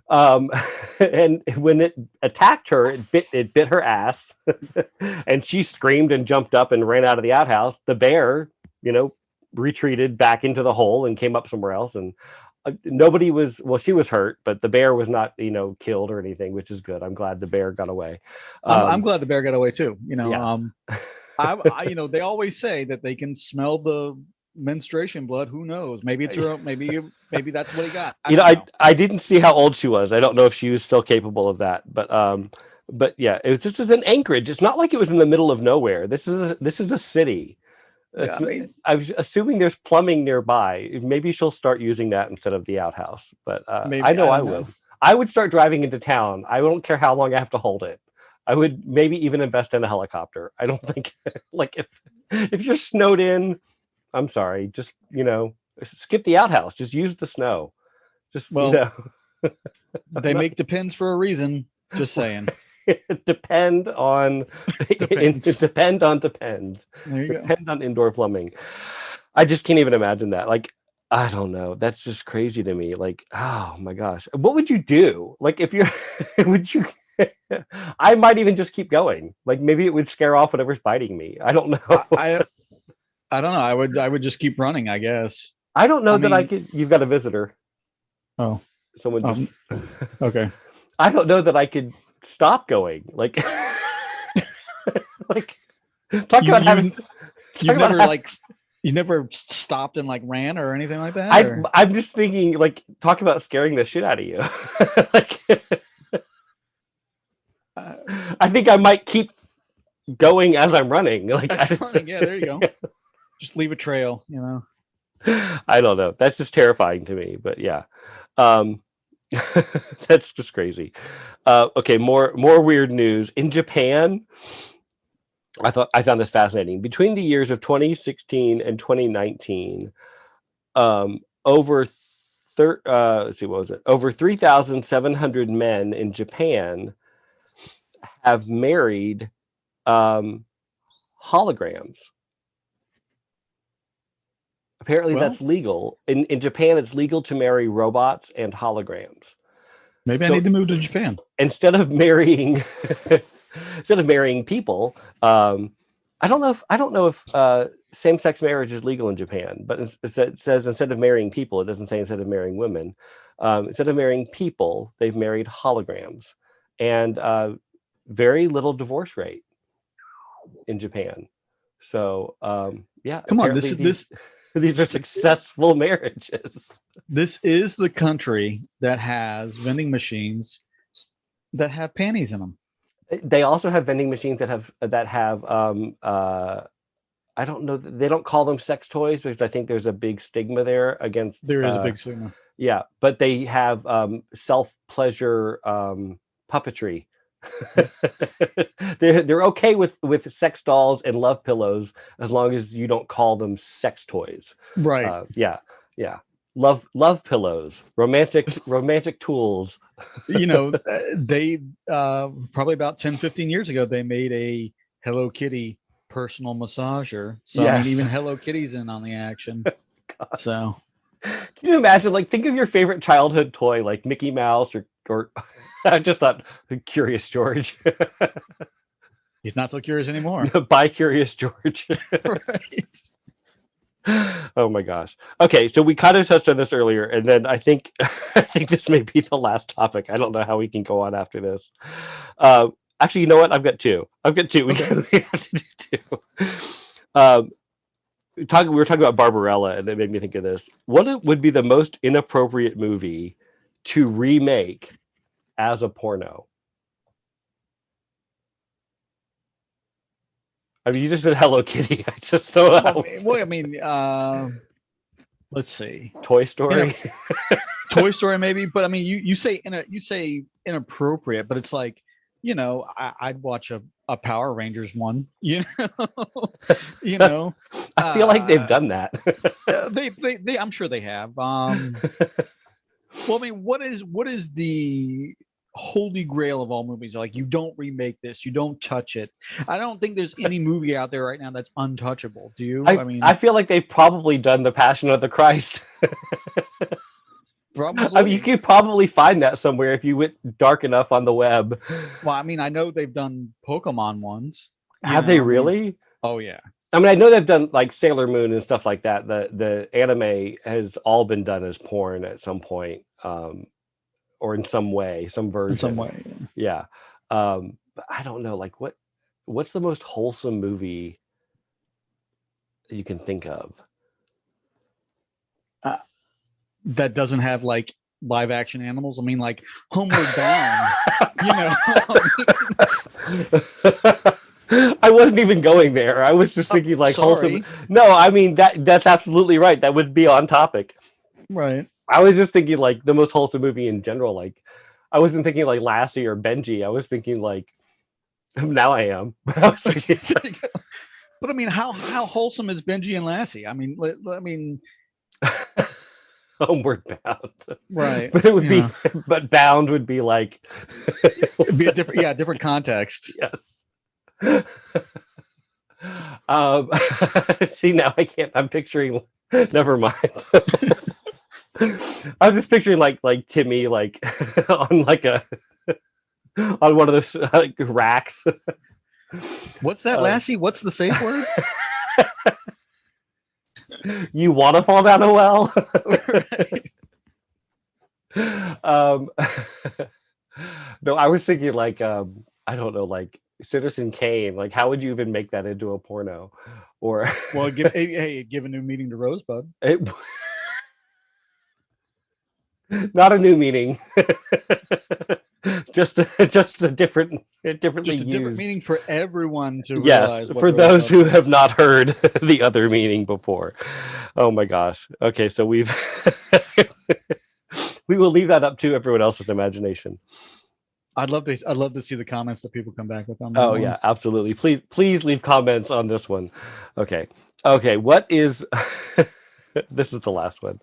And when it attacked her, it bit her ass, and she screamed and jumped up and ran out of the outhouse. The bear, retreated back into the hole and came up somewhere else. And nobody was, well, she was hurt, but the bear was not, killed or anything, which is good. I'm glad the bear got away. I'm glad the bear got away too. They always say that they can smell the menstruation blood. Who knows? Maybe it's her own, maybe that's what he got. I didn't see how old she was. I don't know if she was still capable of that, but yeah, this is in Anchorage. It's not like it was in the middle of nowhere. This is a city. I was assuming there's plumbing nearby. Maybe she'll start using that instead of the outhouse, but I know I will. I would start driving into town. I don't care how long I have to hold it. I would maybe even invest in a helicopter. I don't think like if you're snowed in, I'm sorry, just skip the outhouse. Just use the snow. Just Well, they make Depends for a reason. Just saying. depend on Depends. depends. There you go. Depend on indoor plumbing. I just can't even imagine that. Like, I don't know. That's just crazy to me. Like, oh my gosh. What would you do? Like if you're would you I might even just keep going. Like maybe it would scare off whatever's biting me. I don't know. I don't know. I would just keep running, I guess. I don't know I that I mean- could. You've got a visitor. Oh, Someone just. okay. I don't know that I could stop going. Like, like talk about having. You never stopped and like ran or anything like that. I'm just thinking like talk about scaring the shit out of you. Like, I think I might keep going as I'm running. Like running, yeah, there you go. Just leave a trail, I don't know. That's just terrifying to me. But yeah, that's just crazy. Okay, more weird news in Japan. I found this fascinating. Between the years of 2016 and 2019, over 3,700 men in Japan have married holograms. Apparently, that's legal. In Japan, it's legal to marry robots and holograms. Maybe I need to move to Japan. Instead of marrying people, I don't know if same-sex marriage is legal in Japan, but it says instead of marrying people, it doesn't say instead of marrying women. Instead of marrying people, they've married holograms, and very little divorce rate in Japan. So yeah, come on, this these are successful marriages. This is the country that has vending machines that have panties in them. They also have vending machines that have I don't know, they don't call them sex toys because I think there's a big stigma there against. There is a big stigma. Yeah, but they have self-pleasure puppetry. They're okay with sex dolls and love pillows as long as you don't call them sex toys. Right. Yeah. Love pillows, romantic tools. They probably about 10-15 years ago they made a Hello Kitty personal massager. So yes. I mean, even Hello Kitty's in on the action. So can you imagine, like, think of your favorite childhood toy, like Mickey Mouse or I just thought Curious George. He's not so curious anymore. Bye, Curious George. Right. Oh my gosh. Okay, so we kind of touched on this earlier, and then I think this may be the last topic. I don't know how we can go on after this. Actually, you know what? I've got two. Okay. We have to do two. We were talking about Barbarella, and it made me think of this. What would be the most inappropriate movie to remake as a porno? I mean, you just said Hello Kitty. I just don't know. Well, I mean, let's see. Toy Story. Toy Story, maybe. But I mean, you say inappropriate, but it's like, I'd watch a Power Rangers one. I feel like they've done that. they I'm sure they have. Well, I mean, what is the holy grail of all movies? Like, you don't remake this, you don't touch it. I don't think there's any movie out there right now that's untouchable. Do you? I feel like they've probably done The Passion of the Christ. Probably. I mean, you could probably find that somewhere if you went dark enough on the web. Well, I mean, I know they've done Pokemon ones. Have they really? Oh yeah. I mean, I know they've done like Sailor Moon and stuff like that. The anime has all been done as porn at some point, or in some way, some version. In some way, yeah. But I don't know. Like, what's the most wholesome movie that you can think of? That doesn't have like live action animals. I mean, like Homeward Bound. I wasn't even going there. I was just thinking like wholesome. No, I mean that's absolutely right. That would be on topic. Right. I was just thinking like the most wholesome movie in general. Like, I wasn't thinking like Lassie or Benji. I was thinking like, now I am. But I was thinking, But I mean, how wholesome is Benji and Lassie? I mean, Homeward Bound. right? But it would be, Yeah. but Bound would be like, It'd be a different context. yes. See, now I can't. I'm picturing. Never mind. I'm just picturing like Timmy like on like a on one of those racks. What's that, Lassie? What's the safe word? You want to fall down a well? No, I was thinking like I don't know, like Citizen Kane. Like, how would you even make that into a porno? Or Well, give a new meaning to Rosebud. it, not a new meaning. just a different differently Just a different used meaning for everyone to yes realize. What for those Rosebud who is. have not heard the other meaning before. Oh my gosh. Okay, so we've we will leave that up to everyone else's imagination. I'd love to see the comments that people come back with on that. Oh one. yeah, absolutely. Please leave comments on this one. Okay, what is this is the last one.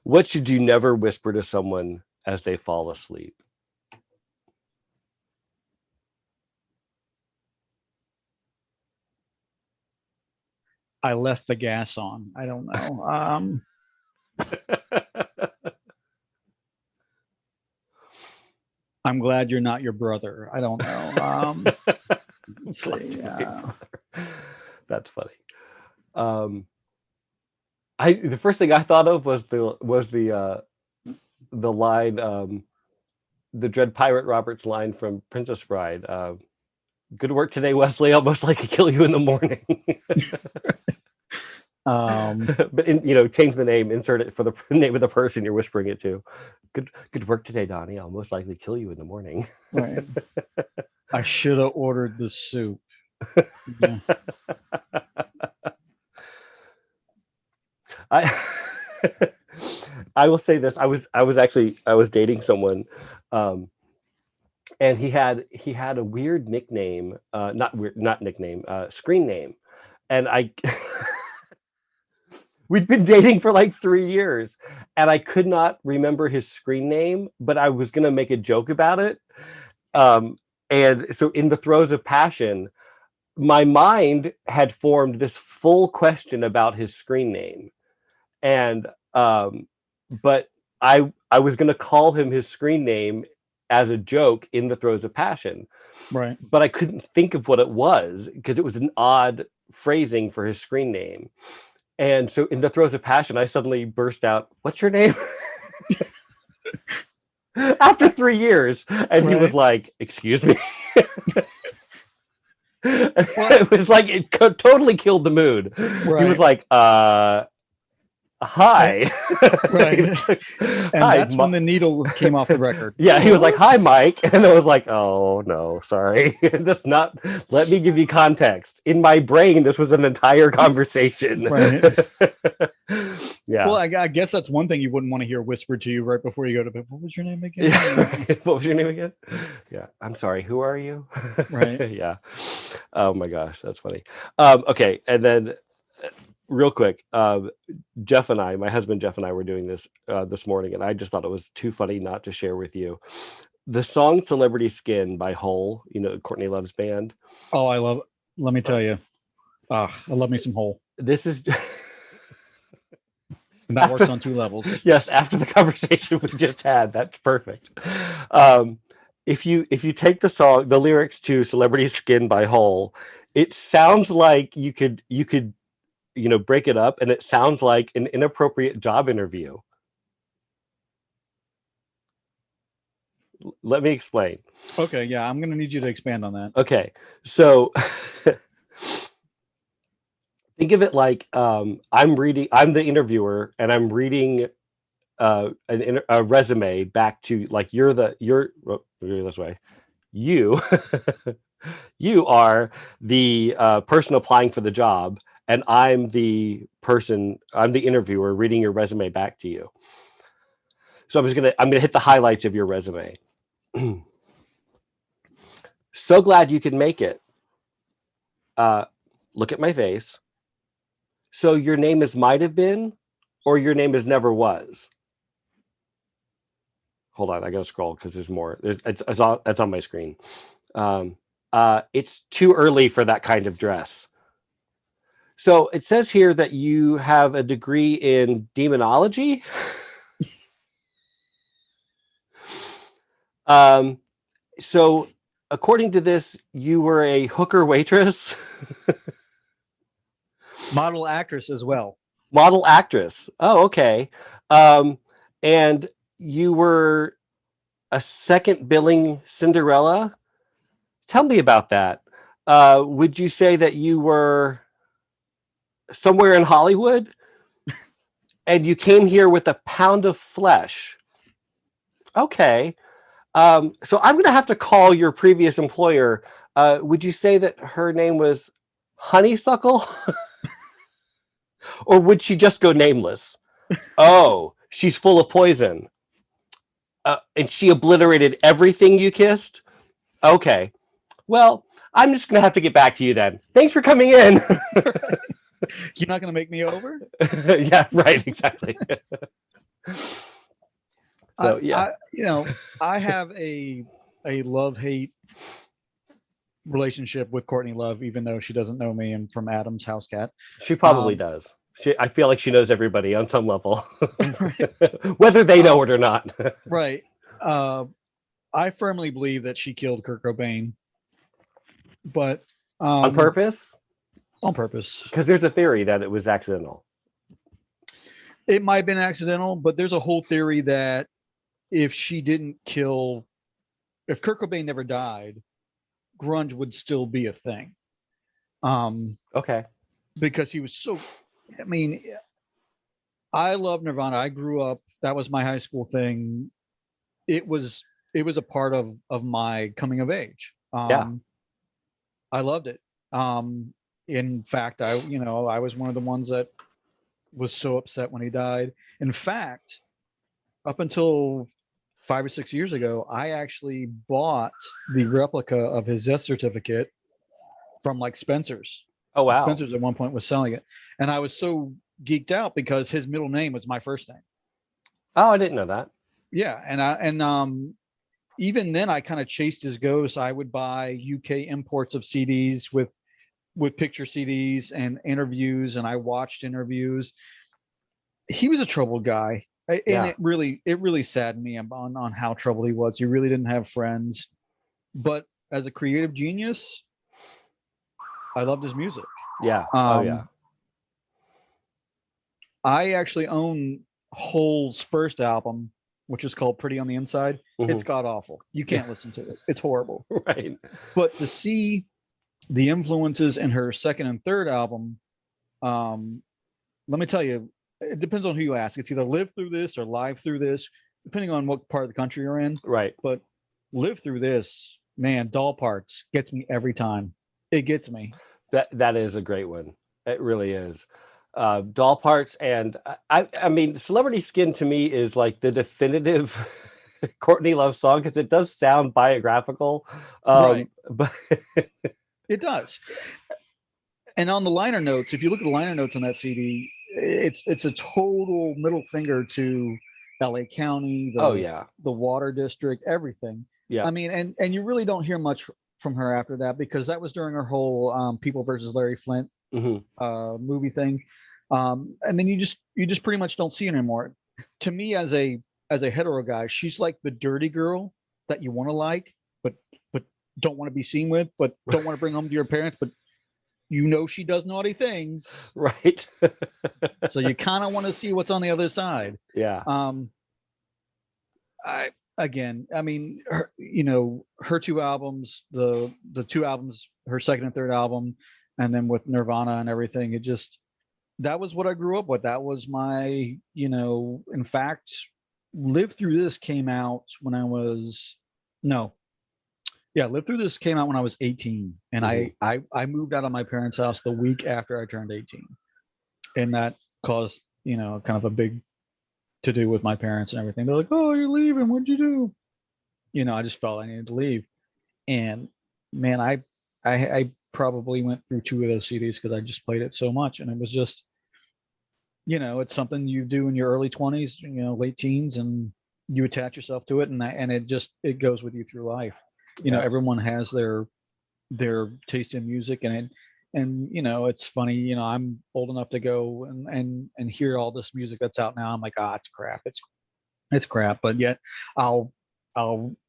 What should you never whisper to someone as they fall asleep? I left the gas on. I don't know. I'm glad you're not your brother. I don't know. Let's see. That's funny. The first thing I thought of was the line, the Dread Pirate Roberts line from Princess Bride. Good work today, Wesley. Almost like I kill you in the morning. But change the name, insert it for the name of the person you're whispering it to. Good work today, Donnie. I'll most likely kill you in the morning. Right. I should have ordered the soup. Yeah. I will say this. I was dating someone, and he had a weird nickname, not nickname, screen name, and we'd been dating for like 3 years, and I could not remember his screen name, but I was gonna make a joke about it, and so in the throes of passion, my mind had formed this full question about his screen name, and but I was gonna call him his screen name as a joke in the throes of passion, Right. but I couldn't think of what it was because it was an odd phrasing for his screen name. And so in the throes of passion, I suddenly burst out, "What's your name?" After 3 years. And he was like, "Excuse me?" It was like, it totally killed the mood. Right. He was like, hi. Right. And Hi, that's when the needle came off the record. Yeah, he was like, "Hi, Mike." And I was like, "Oh, no, sorry." That's not, let me give you context. In my brain, this was an entire conversation. Right. Yeah. Well, I guess that's one thing you wouldn't want to hear whispered to you right before you go to bed. What was your name again? Yeah. What was your name again? Yeah. I'm sorry. Who are you? Right. Yeah. Oh my gosh, that's funny. Okay, and then real quick, Jeff and I, my husband Jeff and I were doing this this morning, and I just thought it was too funny not to share with you. The song "Celebrity Skin" by Hole, Courtney Love's band. Oh, I love it. Let me tell you. I love me some Hole. This is And that works on 2 levels. Yes, after the conversation we just had, that's perfect. If you take the lyrics to "Celebrity Skin" by Hole, it sounds like you could break it up, and it sounds like an inappropriate job interview. Let me explain. Okay, yeah, I'm gonna need you to expand on that. Okay, so think of it like I'm the interviewer, and I'm reading a resume back to, like, this way. You you are the person applying for the job, and I'm the interviewer reading your resume back to you. So I'm gonna hit the highlights of your resume. So glad you could make it. Look at my face. So your name is might have been, or your name is never was. Hold on, I gotta scroll because there's more. It's on my screen. It's too early for that kind of dress. So it says here that you have a degree in demonology. So according to this, you were a hooker waitress, Model actress as well. model actress. Oh, okay. And you were a second billing Cinderella. Tell me about that. Would you say that you were somewhere in Hollywood and you came here with a pound of flesh? Okay. So I'm going to have to call your previous employer. Would you say that her name was Honeysuckle? Or would she just go nameless? Oh, she's full of poison. And she obliterated everything you kissed? Okay. Well, I'm just going to have to get back to you then. Thanks for coming in. You're not going to make me over? Yeah, right, exactly. So, yeah. I have a love-hate relationship with Courtney Love, even though she doesn't know me and from Adam's House Cat. She probably does. I feel like she knows everybody on some level, Right. whether they know it or not. Right. I firmly believe that she killed Kurt Cobain, but On purpose? On purpose. Because there's a theory that it was accidental. It might have been accidental, but there's a whole theory that if she didn't kill, if Kurt Cobain never died, grunge would still be a thing. Okay. Because he was so, I mean, I love Nirvana. I grew up, that was my high school thing. It was a part of my coming of age. Yeah. I loved it. In fact, I was one of the ones that was so upset when he died. In fact, up until 5 or 6 years ago, I actually bought the replica of his death certificate from like Spencer's. Oh, wow. Spencer's at one point was selling it. And I was so geeked out because his middle name was my first name. Oh, I didn't know that. Yeah. And even then I kind of chased his ghost. I would buy UK imports of CDs with picture CDs and interviews, and I watched interviews. He was a troubled guy. And Yeah. it really saddened me on how troubled he was. He really didn't have friends. But as a creative genius, I loved his music. Yeah. Oh, yeah. I actually own Hole's first album, which is called Pretty on the Inside. Mhm. It's god awful. You can't listen to it. It's horrible. Right. But to see the influences in her second and third album, let me tell you, it depends on who you ask. It's either Live Through This or Live Through This, depending on what part of the country you're in. Right. But Live Through This, man, Doll Parts gets me every time. It gets me. That is a great one. It really is. Doll Parts, and I mean, Celebrity Skin to me is like the definitive Courtney Love song because it does sound biographical. Right. But it does. And on the liner notes, if you look at the liner notes on that CD, it's a total middle finger to LA County, the Water District, everything. Yeah. I mean, and you really don't hear much from her after that because that was during her whole People versus Larry Flint movie thing. And then you just pretty much don't see her anymore. To me, as a hetero guy, she's like the dirty girl that you want to like, but don't want to be seen with, but don't want to bring home to your parents, but she does naughty things. Right. So you kind of want to see what's on the other side. Yeah. I mean, her two albums, the two albums, her second and third album, and then with Nirvana and everything, that was what I grew up with. That was my, in fact, Live Through This came out when I was, Live Through This came out when I was 18, and I moved out of my parents' house the week after I turned 18, and that caused kind of a big to do with my parents and everything. They're like, "Oh, you're leaving? What'd you do?" I just felt I needed to leave. And man, I probably went through 2 of those CDs because I just played it so much, and it was just, it's something you do in your early 20s, late teens, and you attach yourself to it, and it goes with you through life. Yeah. Everyone has their taste in music, and it's funny. I'm old enough to go and hear all this music that's out now. I'm like, it's crap. It's crap. But yet, I'll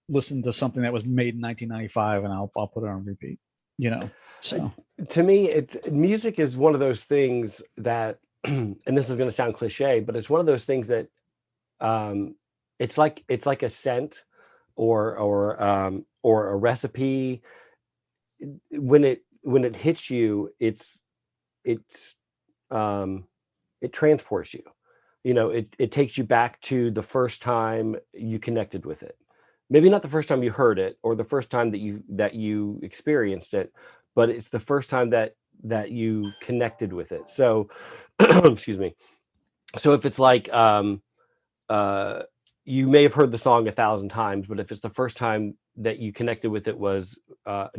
listen to something that was made in 1995, and I'll put it on repeat. So To me, music is one of those things that, and this is going to sound cliche, but it's one of those things that, it's like a scent or a recipe. When it hits you, it's it transports you. It takes you back to the first time you connected with it. Maybe not the first time you heard it or the first time that you experienced it, but it's the first time that you connected with it. So, excuse me. So if it's like, uh, you may have heard the song 1,000 times, but if it's the first time that you connected with it was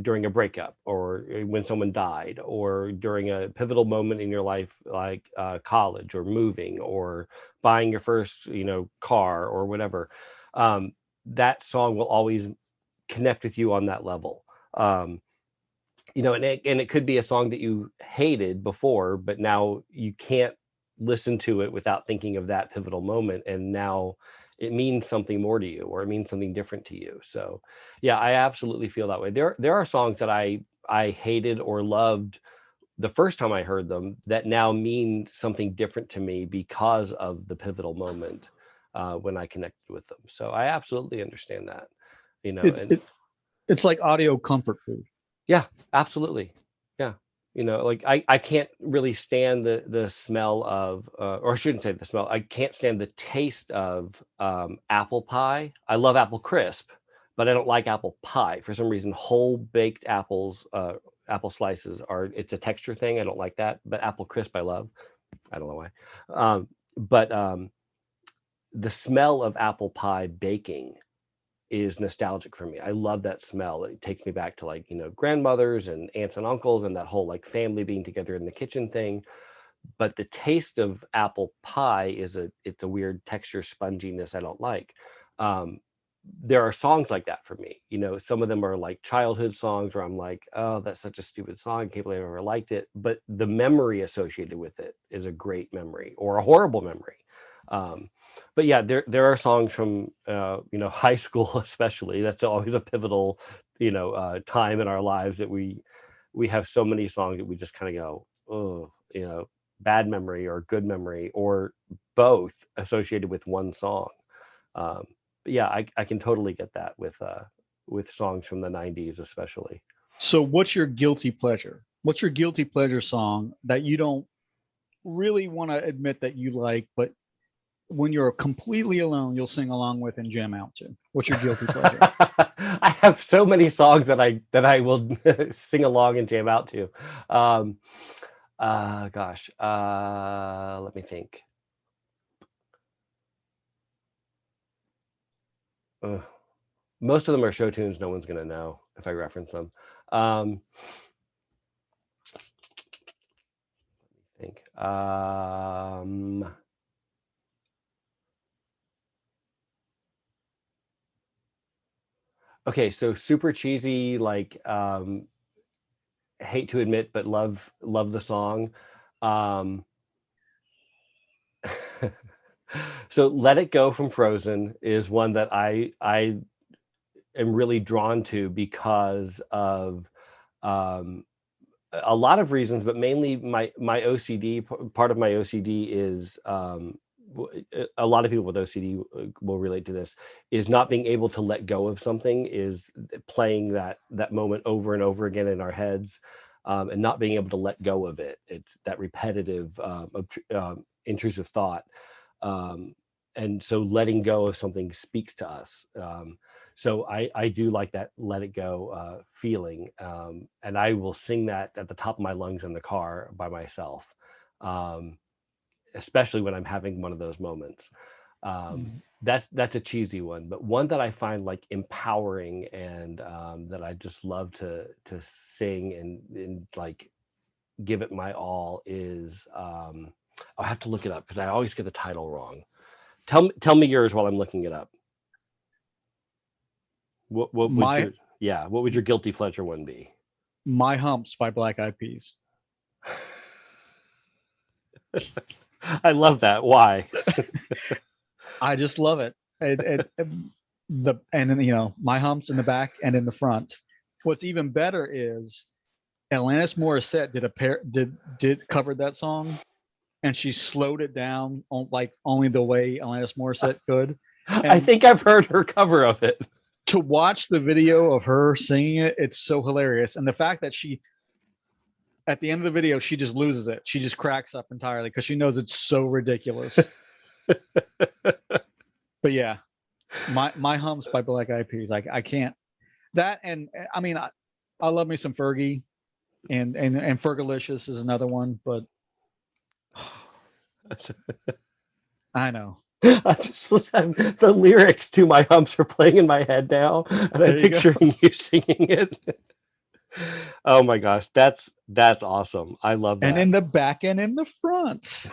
during a breakup, or when someone died, or during a pivotal moment in your life, like college or moving or buying your first, car or whatever, that song will always connect with you on that level. And it could be a song that you hated before, but now you can't listen to it without thinking of that pivotal moment, and now it means something more to you, or it means something different to you. So yeah, I absolutely feel that way. There are songs that I hated or loved the first time I heard them that now mean something different to me because of the pivotal moment when I connected with them. So I absolutely understand that. it's And it, it's like audio comfort food. yeah, absolutely. Yeah. Like I can't really stand the smell of, or I shouldn't say the smell. I can't stand the taste of apple pie. I love apple crisp, but I don't like apple pie. For some reason, whole baked apples, apple slices it's a texture thing. I don't like that. But apple crisp I love. I don't know why. But the smell of apple pie baking is nostalgic for me. I love that smell. It takes me back to, like, grandmothers and aunts and uncles and that whole, like, family being together in the kitchen thing. But the taste of apple pie it's a weird texture, sponginess I don't like. Um, there are songs like that for me. Some of them are like childhood songs where I'm like, oh, that's such a stupid song. I can't believe I ever liked it. But the memory associated with it is a great memory or a horrible memory. Um, but yeah, there are songs from high school, especially. That's always a pivotal time in our lives, that we have so many songs that we just kind of go, oh, bad memory or good memory, or both associated with one song. um, but yeah, I can totally get that with songs from the 90s especially. So what's your guilty pleasure? What's your guilty pleasure song that you don't really want to admit that you like, but when you're completely alone, you'll sing along with and jam out to? What's your guilty pleasure? I have so many songs that I will sing along and jam out to. um Gosh, let me think. Ugh. Most of them are show tunes no one's gonna know if I reference them. um think Okay, so super cheesy, like, hate to admit, but love the song. Um, so "Let It Go" from Frozen is one that I am really drawn to because of um, a lot of reasons, but mainly my OCD. Part of my OCD is, a lot of people with OCD will relate to this, is not being able to let go of something, is playing that moment over and over again in our heads, and not being able to let go of it. It's that repetitive, intrusive thought. um, and so letting go of something speaks to us. So I do like that "Let It Go" feeling, and I will sing that at the top of my lungs in the car by myself, um, especially when I'm having one of those moments. That's a cheesy one, but one that I find like empowering and that I just love to sing and like give it my all is I'll have to look it up because I always get the title wrong. Tell me yours while I'm looking it up. What would My what would your guilty pleasure one be? My Humps by Black Eyed Peas. I love that. Why? I just love it. And then, My Humps in the back and in the front. What's even better is Alanis Morissette did covered that song, and she slowed it down on like only the way Alanis Morissette could. I And think I've heard her cover of it. to watch the video of her singing it, it's so hilarious. And the fact that at the end of the video, she just loses it. She just cracks up entirely because she knows it's so ridiculous. But yeah, my Humps by Black Eyed Peas. I can't. That, and I mean, I love me some Fergie, and Fergalicious is another one. But I know. I just listen, the lyrics to My Humps are playing in my head now, and I'm picturing you singing it. Oh my gosh, that's awesome. I love that. And in the back and in the front.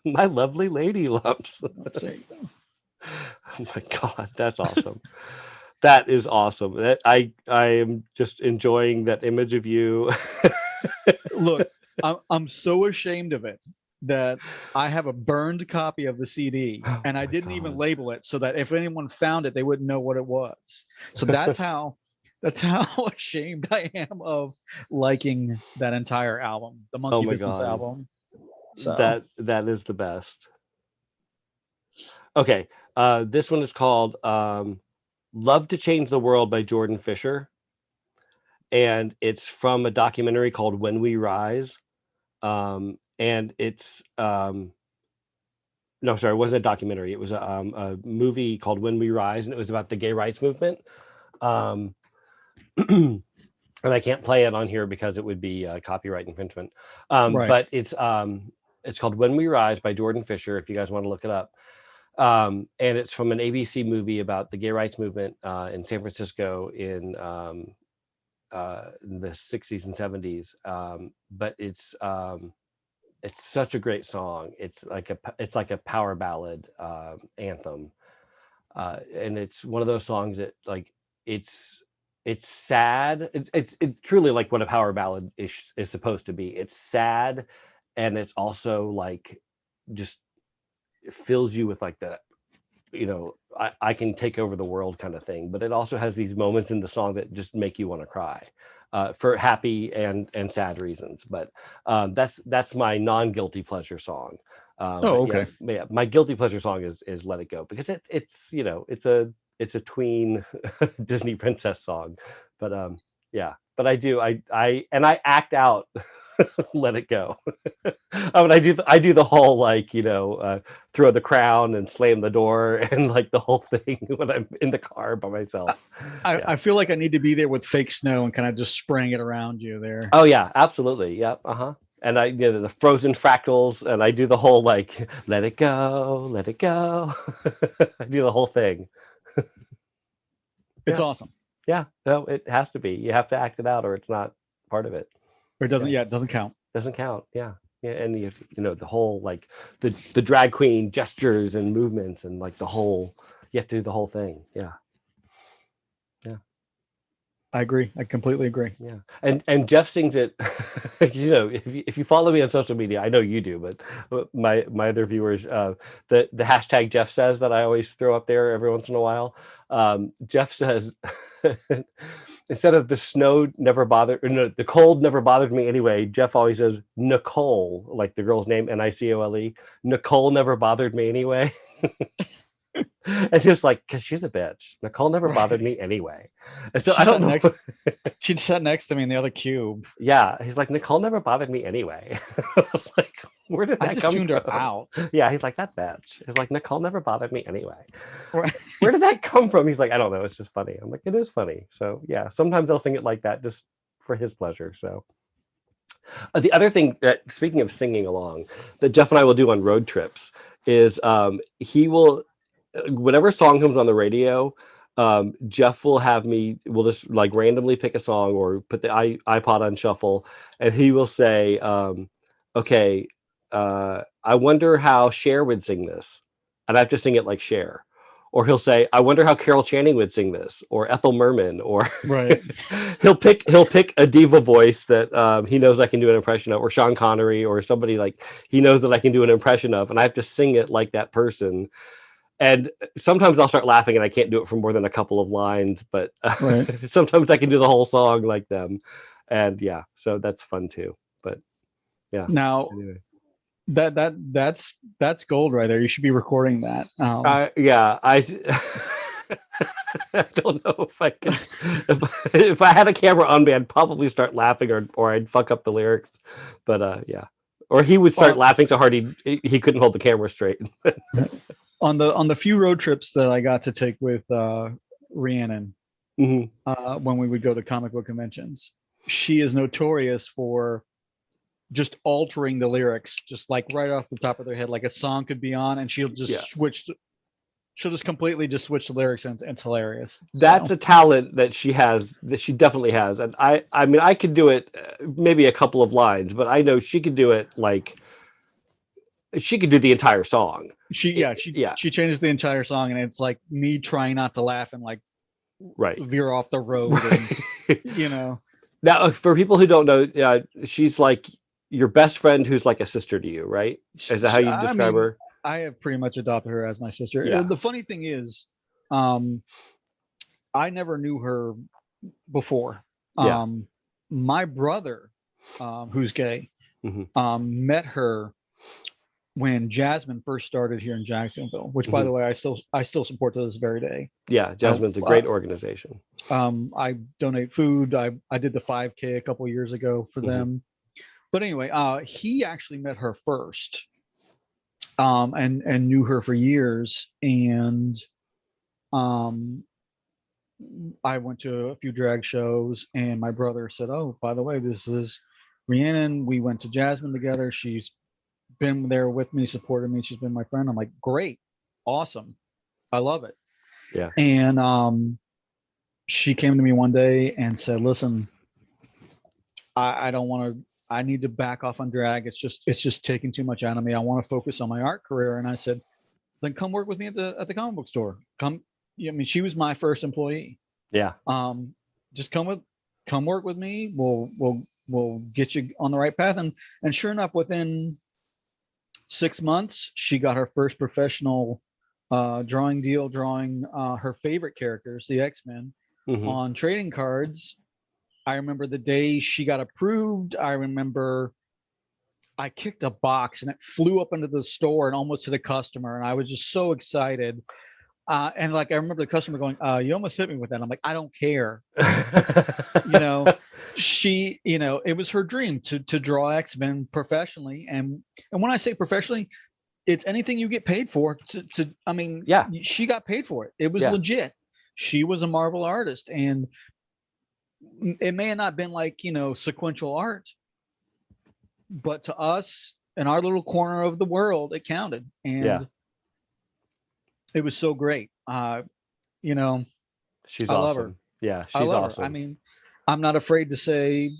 My lovely lady lumps. There you go. Oh my God, that's awesome. That is awesome. I am just enjoying that image of you. Look, I'm so ashamed of it that I have a burned copy of the CD, and I didn't even label it so that if anyone found it, they wouldn't know what it was. So that's how ashamed I am of liking that entire album, the Monkey Business album. So that is the best. Okay, this one is called "Love to Change the World" by Jordan Fisher, and it's from a documentary called "When We Rise." And it's no, sorry, it wasn't a documentary. It was a movie called When We Rise, and it was about the gay rights movement. And I can't play it on here because it would be copyright infringement. Right. But it's called When We Rise by Jordan Fisher, if you guys want to look it up. And it's from an ABC movie about the gay rights movement in San Francisco in the 60s and 70s. But it's such a great song. It's like a power ballad anthem, and it's one of those songs that like it's sad. It's truly like what a power ballad is supposed to be. It's sad, and it's also like just it fills you with like that, I can take over the world kind of thing. But it also has these moments in the song that just make you want to cry. For happy and sad reasons, but that's my non-guilty pleasure song. Okay. Yeah, my guilty pleasure song is "Let It Go" because it's a tween Disney princess song, but but I act out "Let It Go." And I do the whole like throw the crown and slam the door and like the whole thing when I'm in the car by myself. I feel like I need to be there with fake snow and kind of just spraying it around you there. Oh yeah, absolutely. Yep. And I the frozen fractals, and I do the whole like let it go, let it go. I do the whole thing. It's awesome. Yeah, no, it has to be. You have to act it out, or it's not part of it. Or it doesn't. Yeah, it doesn't count. Doesn't count. Yeah. And the whole like the drag queen gestures and movements and like the whole. You have to do the whole thing. Yeah. I agree. I completely agree. Yeah, and Jeff sings it. If you follow me on social media, I know you do, but my other viewers, the hashtag Jeff says that I always throw up there every once in a while. Jeff says instead of the snow never bothered, the cold never bothered me anyway. Jeff always says Nicole, like the girl's name, Nicole. Nicole never bothered me anyway. And just like, because she's a bitch. Nicole never bothered me anyway. And so I don't know. She sat next to me in the other cube. Yeah, he's like, Nicole never bothered me anyway. I was like, where did that come from? I just tuned her out. Yeah, he's like, that bitch. He's like, Nicole never bothered me anyway. Right. Where did that come from? He's like, I don't know. It's just funny. I'm like, it is funny. So yeah, sometimes I'll sing it like that just for his pleasure. So The other thing that, speaking of singing along, that Jeff and I will do on road trips is he will, whatever song comes on the radio, Jeff will have me, we'll just like randomly pick a song or put the iPod on shuffle, and he will say, okay, I wonder how Cher would sing this. And I have to sing it like Cher. Or he'll say, I wonder how Carol Channing would sing this, or Ethel Merman, or Right. he'll pick a diva voice that he knows I can do an impression of, or Sean Connery, or somebody like he knows that I can do an impression of, and I have to sing it like that person. And sometimes I'll start laughing, and I can't do it for more than a couple of lines, but Right. sometimes I can do the whole song like them, and yeah, so that's fun too. But yeah, Now anyway. that's gold right there. You should be recording that. Yeah, I I don't know if I could. If I had a camera on me, I'd probably start laughing, or I'd fuck up the lyrics. But yeah, or he would start Well, laughing so hard he couldn't hold the camera straight. on the few road trips that I got to take with Rhiannon, when we would go to comic book conventions, she is notorious for just altering the lyrics, just like right off the top of their head. Like a song could be on, and she'll just switch. She'll just completely just switch the lyrics, and it's hilarious. That's a talent that she has, that she definitely has. And I mean, I could do it maybe a couple of lines, but I know she could do it like she could do the entire song. She changes the entire song, and it's like me trying not to laugh and like veer off the road. And, Now, for people who don't know, she's like your best friend who's like a sister to you, right? Is that how you describe her? I have pretty much adopted her as my sister. Yeah. The funny thing is, I never knew her before. Yeah. My brother, who's gay, met her when Jasmine first started here in Jacksonville, which, by the way, I still support to this very day. Yeah, Jasmine's a great organization. I donate food. I did the 5K a couple of years ago for them. But anyway, he actually met her first, and knew her for years. And I went to a few drag shows, and my brother said, "Oh, by the way, this is Rhiannon. We went to Jasmine together. She's been there with me, supported me. She's been my friend." I'm like, "Great, awesome, I love it." Yeah. And she came to me one day and said, "Listen, I don't want to. I need to back off on drag. It's just taking too much out of me. I want to focus on my art career." And I said, "Then come work with me at the comic book store. Come." I mean, she was my first employee. Yeah. Just come work with me. We'll get you on the right path. And sure enough, within 6 months, she got her first professional drawing deal, drawing her favorite characters, the X-Men, on trading cards. I remember the day she got approved. I remember I kicked a box and it flew up into the store and almost hit a customer. And I was just so excited. And like, I remember the customer going, "You almost hit me with that." I'm like, "I don't care." She, it was her dream to draw X-Men professionally. And when I say professionally, it's anything you get paid for I mean, she got paid for it. It was legit. She was a Marvel artist, and it may have not been like, sequential art, but to us in our little corner of the world, it counted. And it was so great. She's I awesome. love her. Yeah, she's awesome. I mean, I'm not afraid to say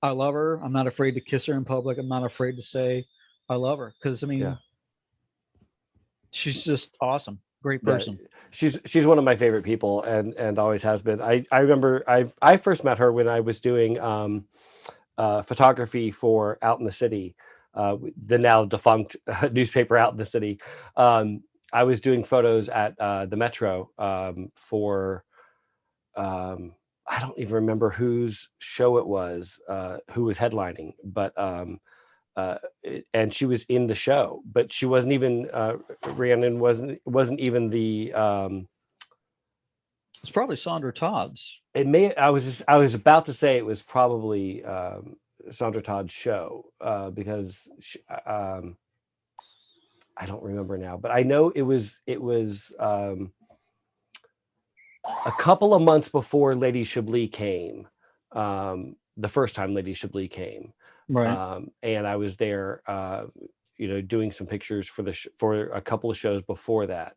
I love her. I'm not afraid to kiss her in public. I'm not afraid to say I love her, because I mean, she's just awesome. Great person. She's one of my favorite people, and always has been. I remember I first met her when I was doing photography for Out in the City, the now defunct newspaper Out in the City. I was doing photos at the Metro for I don't even remember whose show it was, who was headlining, but and she was in the show, but she wasn't even Rhiannon wasn't even the it's probably Sandra Todd's. It may I was about to say it was probably Sandra Todd's show, because I don't remember now, but I know it was a couple of months before Lady Chablis came, the first time Lady Chablis came. Right. And I was there, doing some pictures for a couple of shows before that.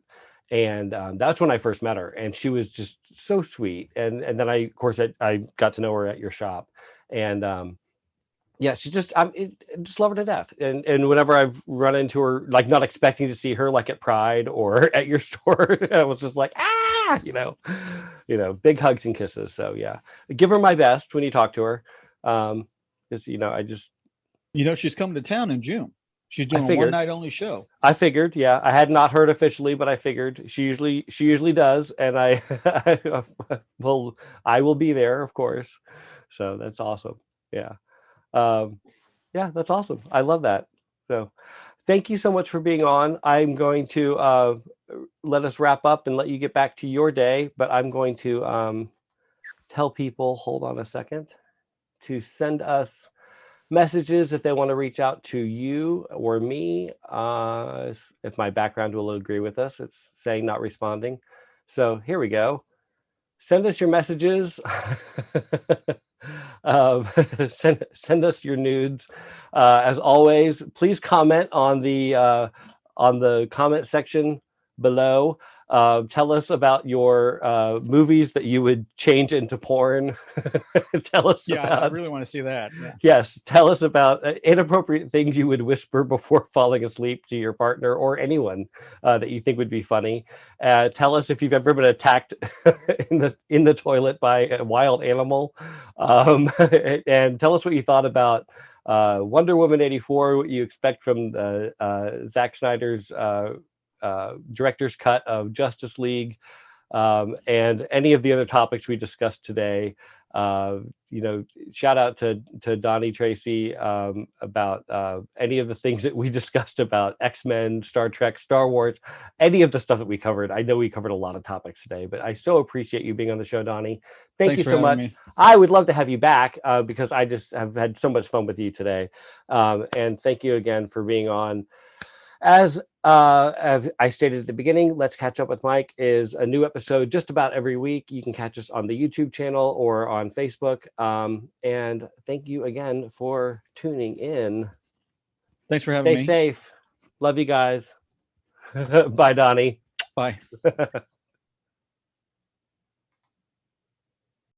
And that's when I first met her, and she was just so sweet. And then of course, I got to know her at your shop, and yeah, she just just love her to death. And whenever I've run into her, like not expecting to see her, like at Pride or at your store, I was just like, big hugs and kisses. So yeah, give her my best when you talk to her. Because She's coming to town in June. She's I doing a one figured. night only show. I figured, yeah. I had not heard officially, but I figured she usually does, and I will be there, of course. So that's awesome. Yeah. Um, yeah, that's awesome. I love that. So thank you so much for being on. I'm going to let us wrap up and let you get back to your day, but I'm going to tell people, hold on a second, to send us messages if they want to reach out to you or me. If my background will agree with us, it's saying not responding. So here we go. Send us your messages. um, send us your nudes. As always, please comment on the comment section below. Tell us about your movies that you would change into porn. Tell us Yeah, I about really want to see that. Yeah. Yes, tell us about inappropriate things you would whisper before falling asleep to your partner or anyone that you think would be funny. Tell us if you've ever been attacked in the toilet by a wild animal, and tell us what you thought about Wonder Woman 84. What you expect from Zack Snyder's director's cut of Justice League, and any of the other topics we discussed today. Shout out to Donnie Tracey about any of the things that we discussed about X-Men, Star Trek, Star Wars, any of the stuff that we covered. I know we covered a lot of topics today, but I so appreciate you being on the show, Donnie. Thank Thanks you for so having much. me. I would love to have you back because I just have had so much fun with you today. And thank you again for being on. As I stated at the beginning, Let's Catch Up with Mike is a new episode just about every week. You can catch us on the YouTube channel or on Facebook. And thank you again for tuning in. Thanks for having Stay me. safe. Love you guys. Bye, Donnie. Bye.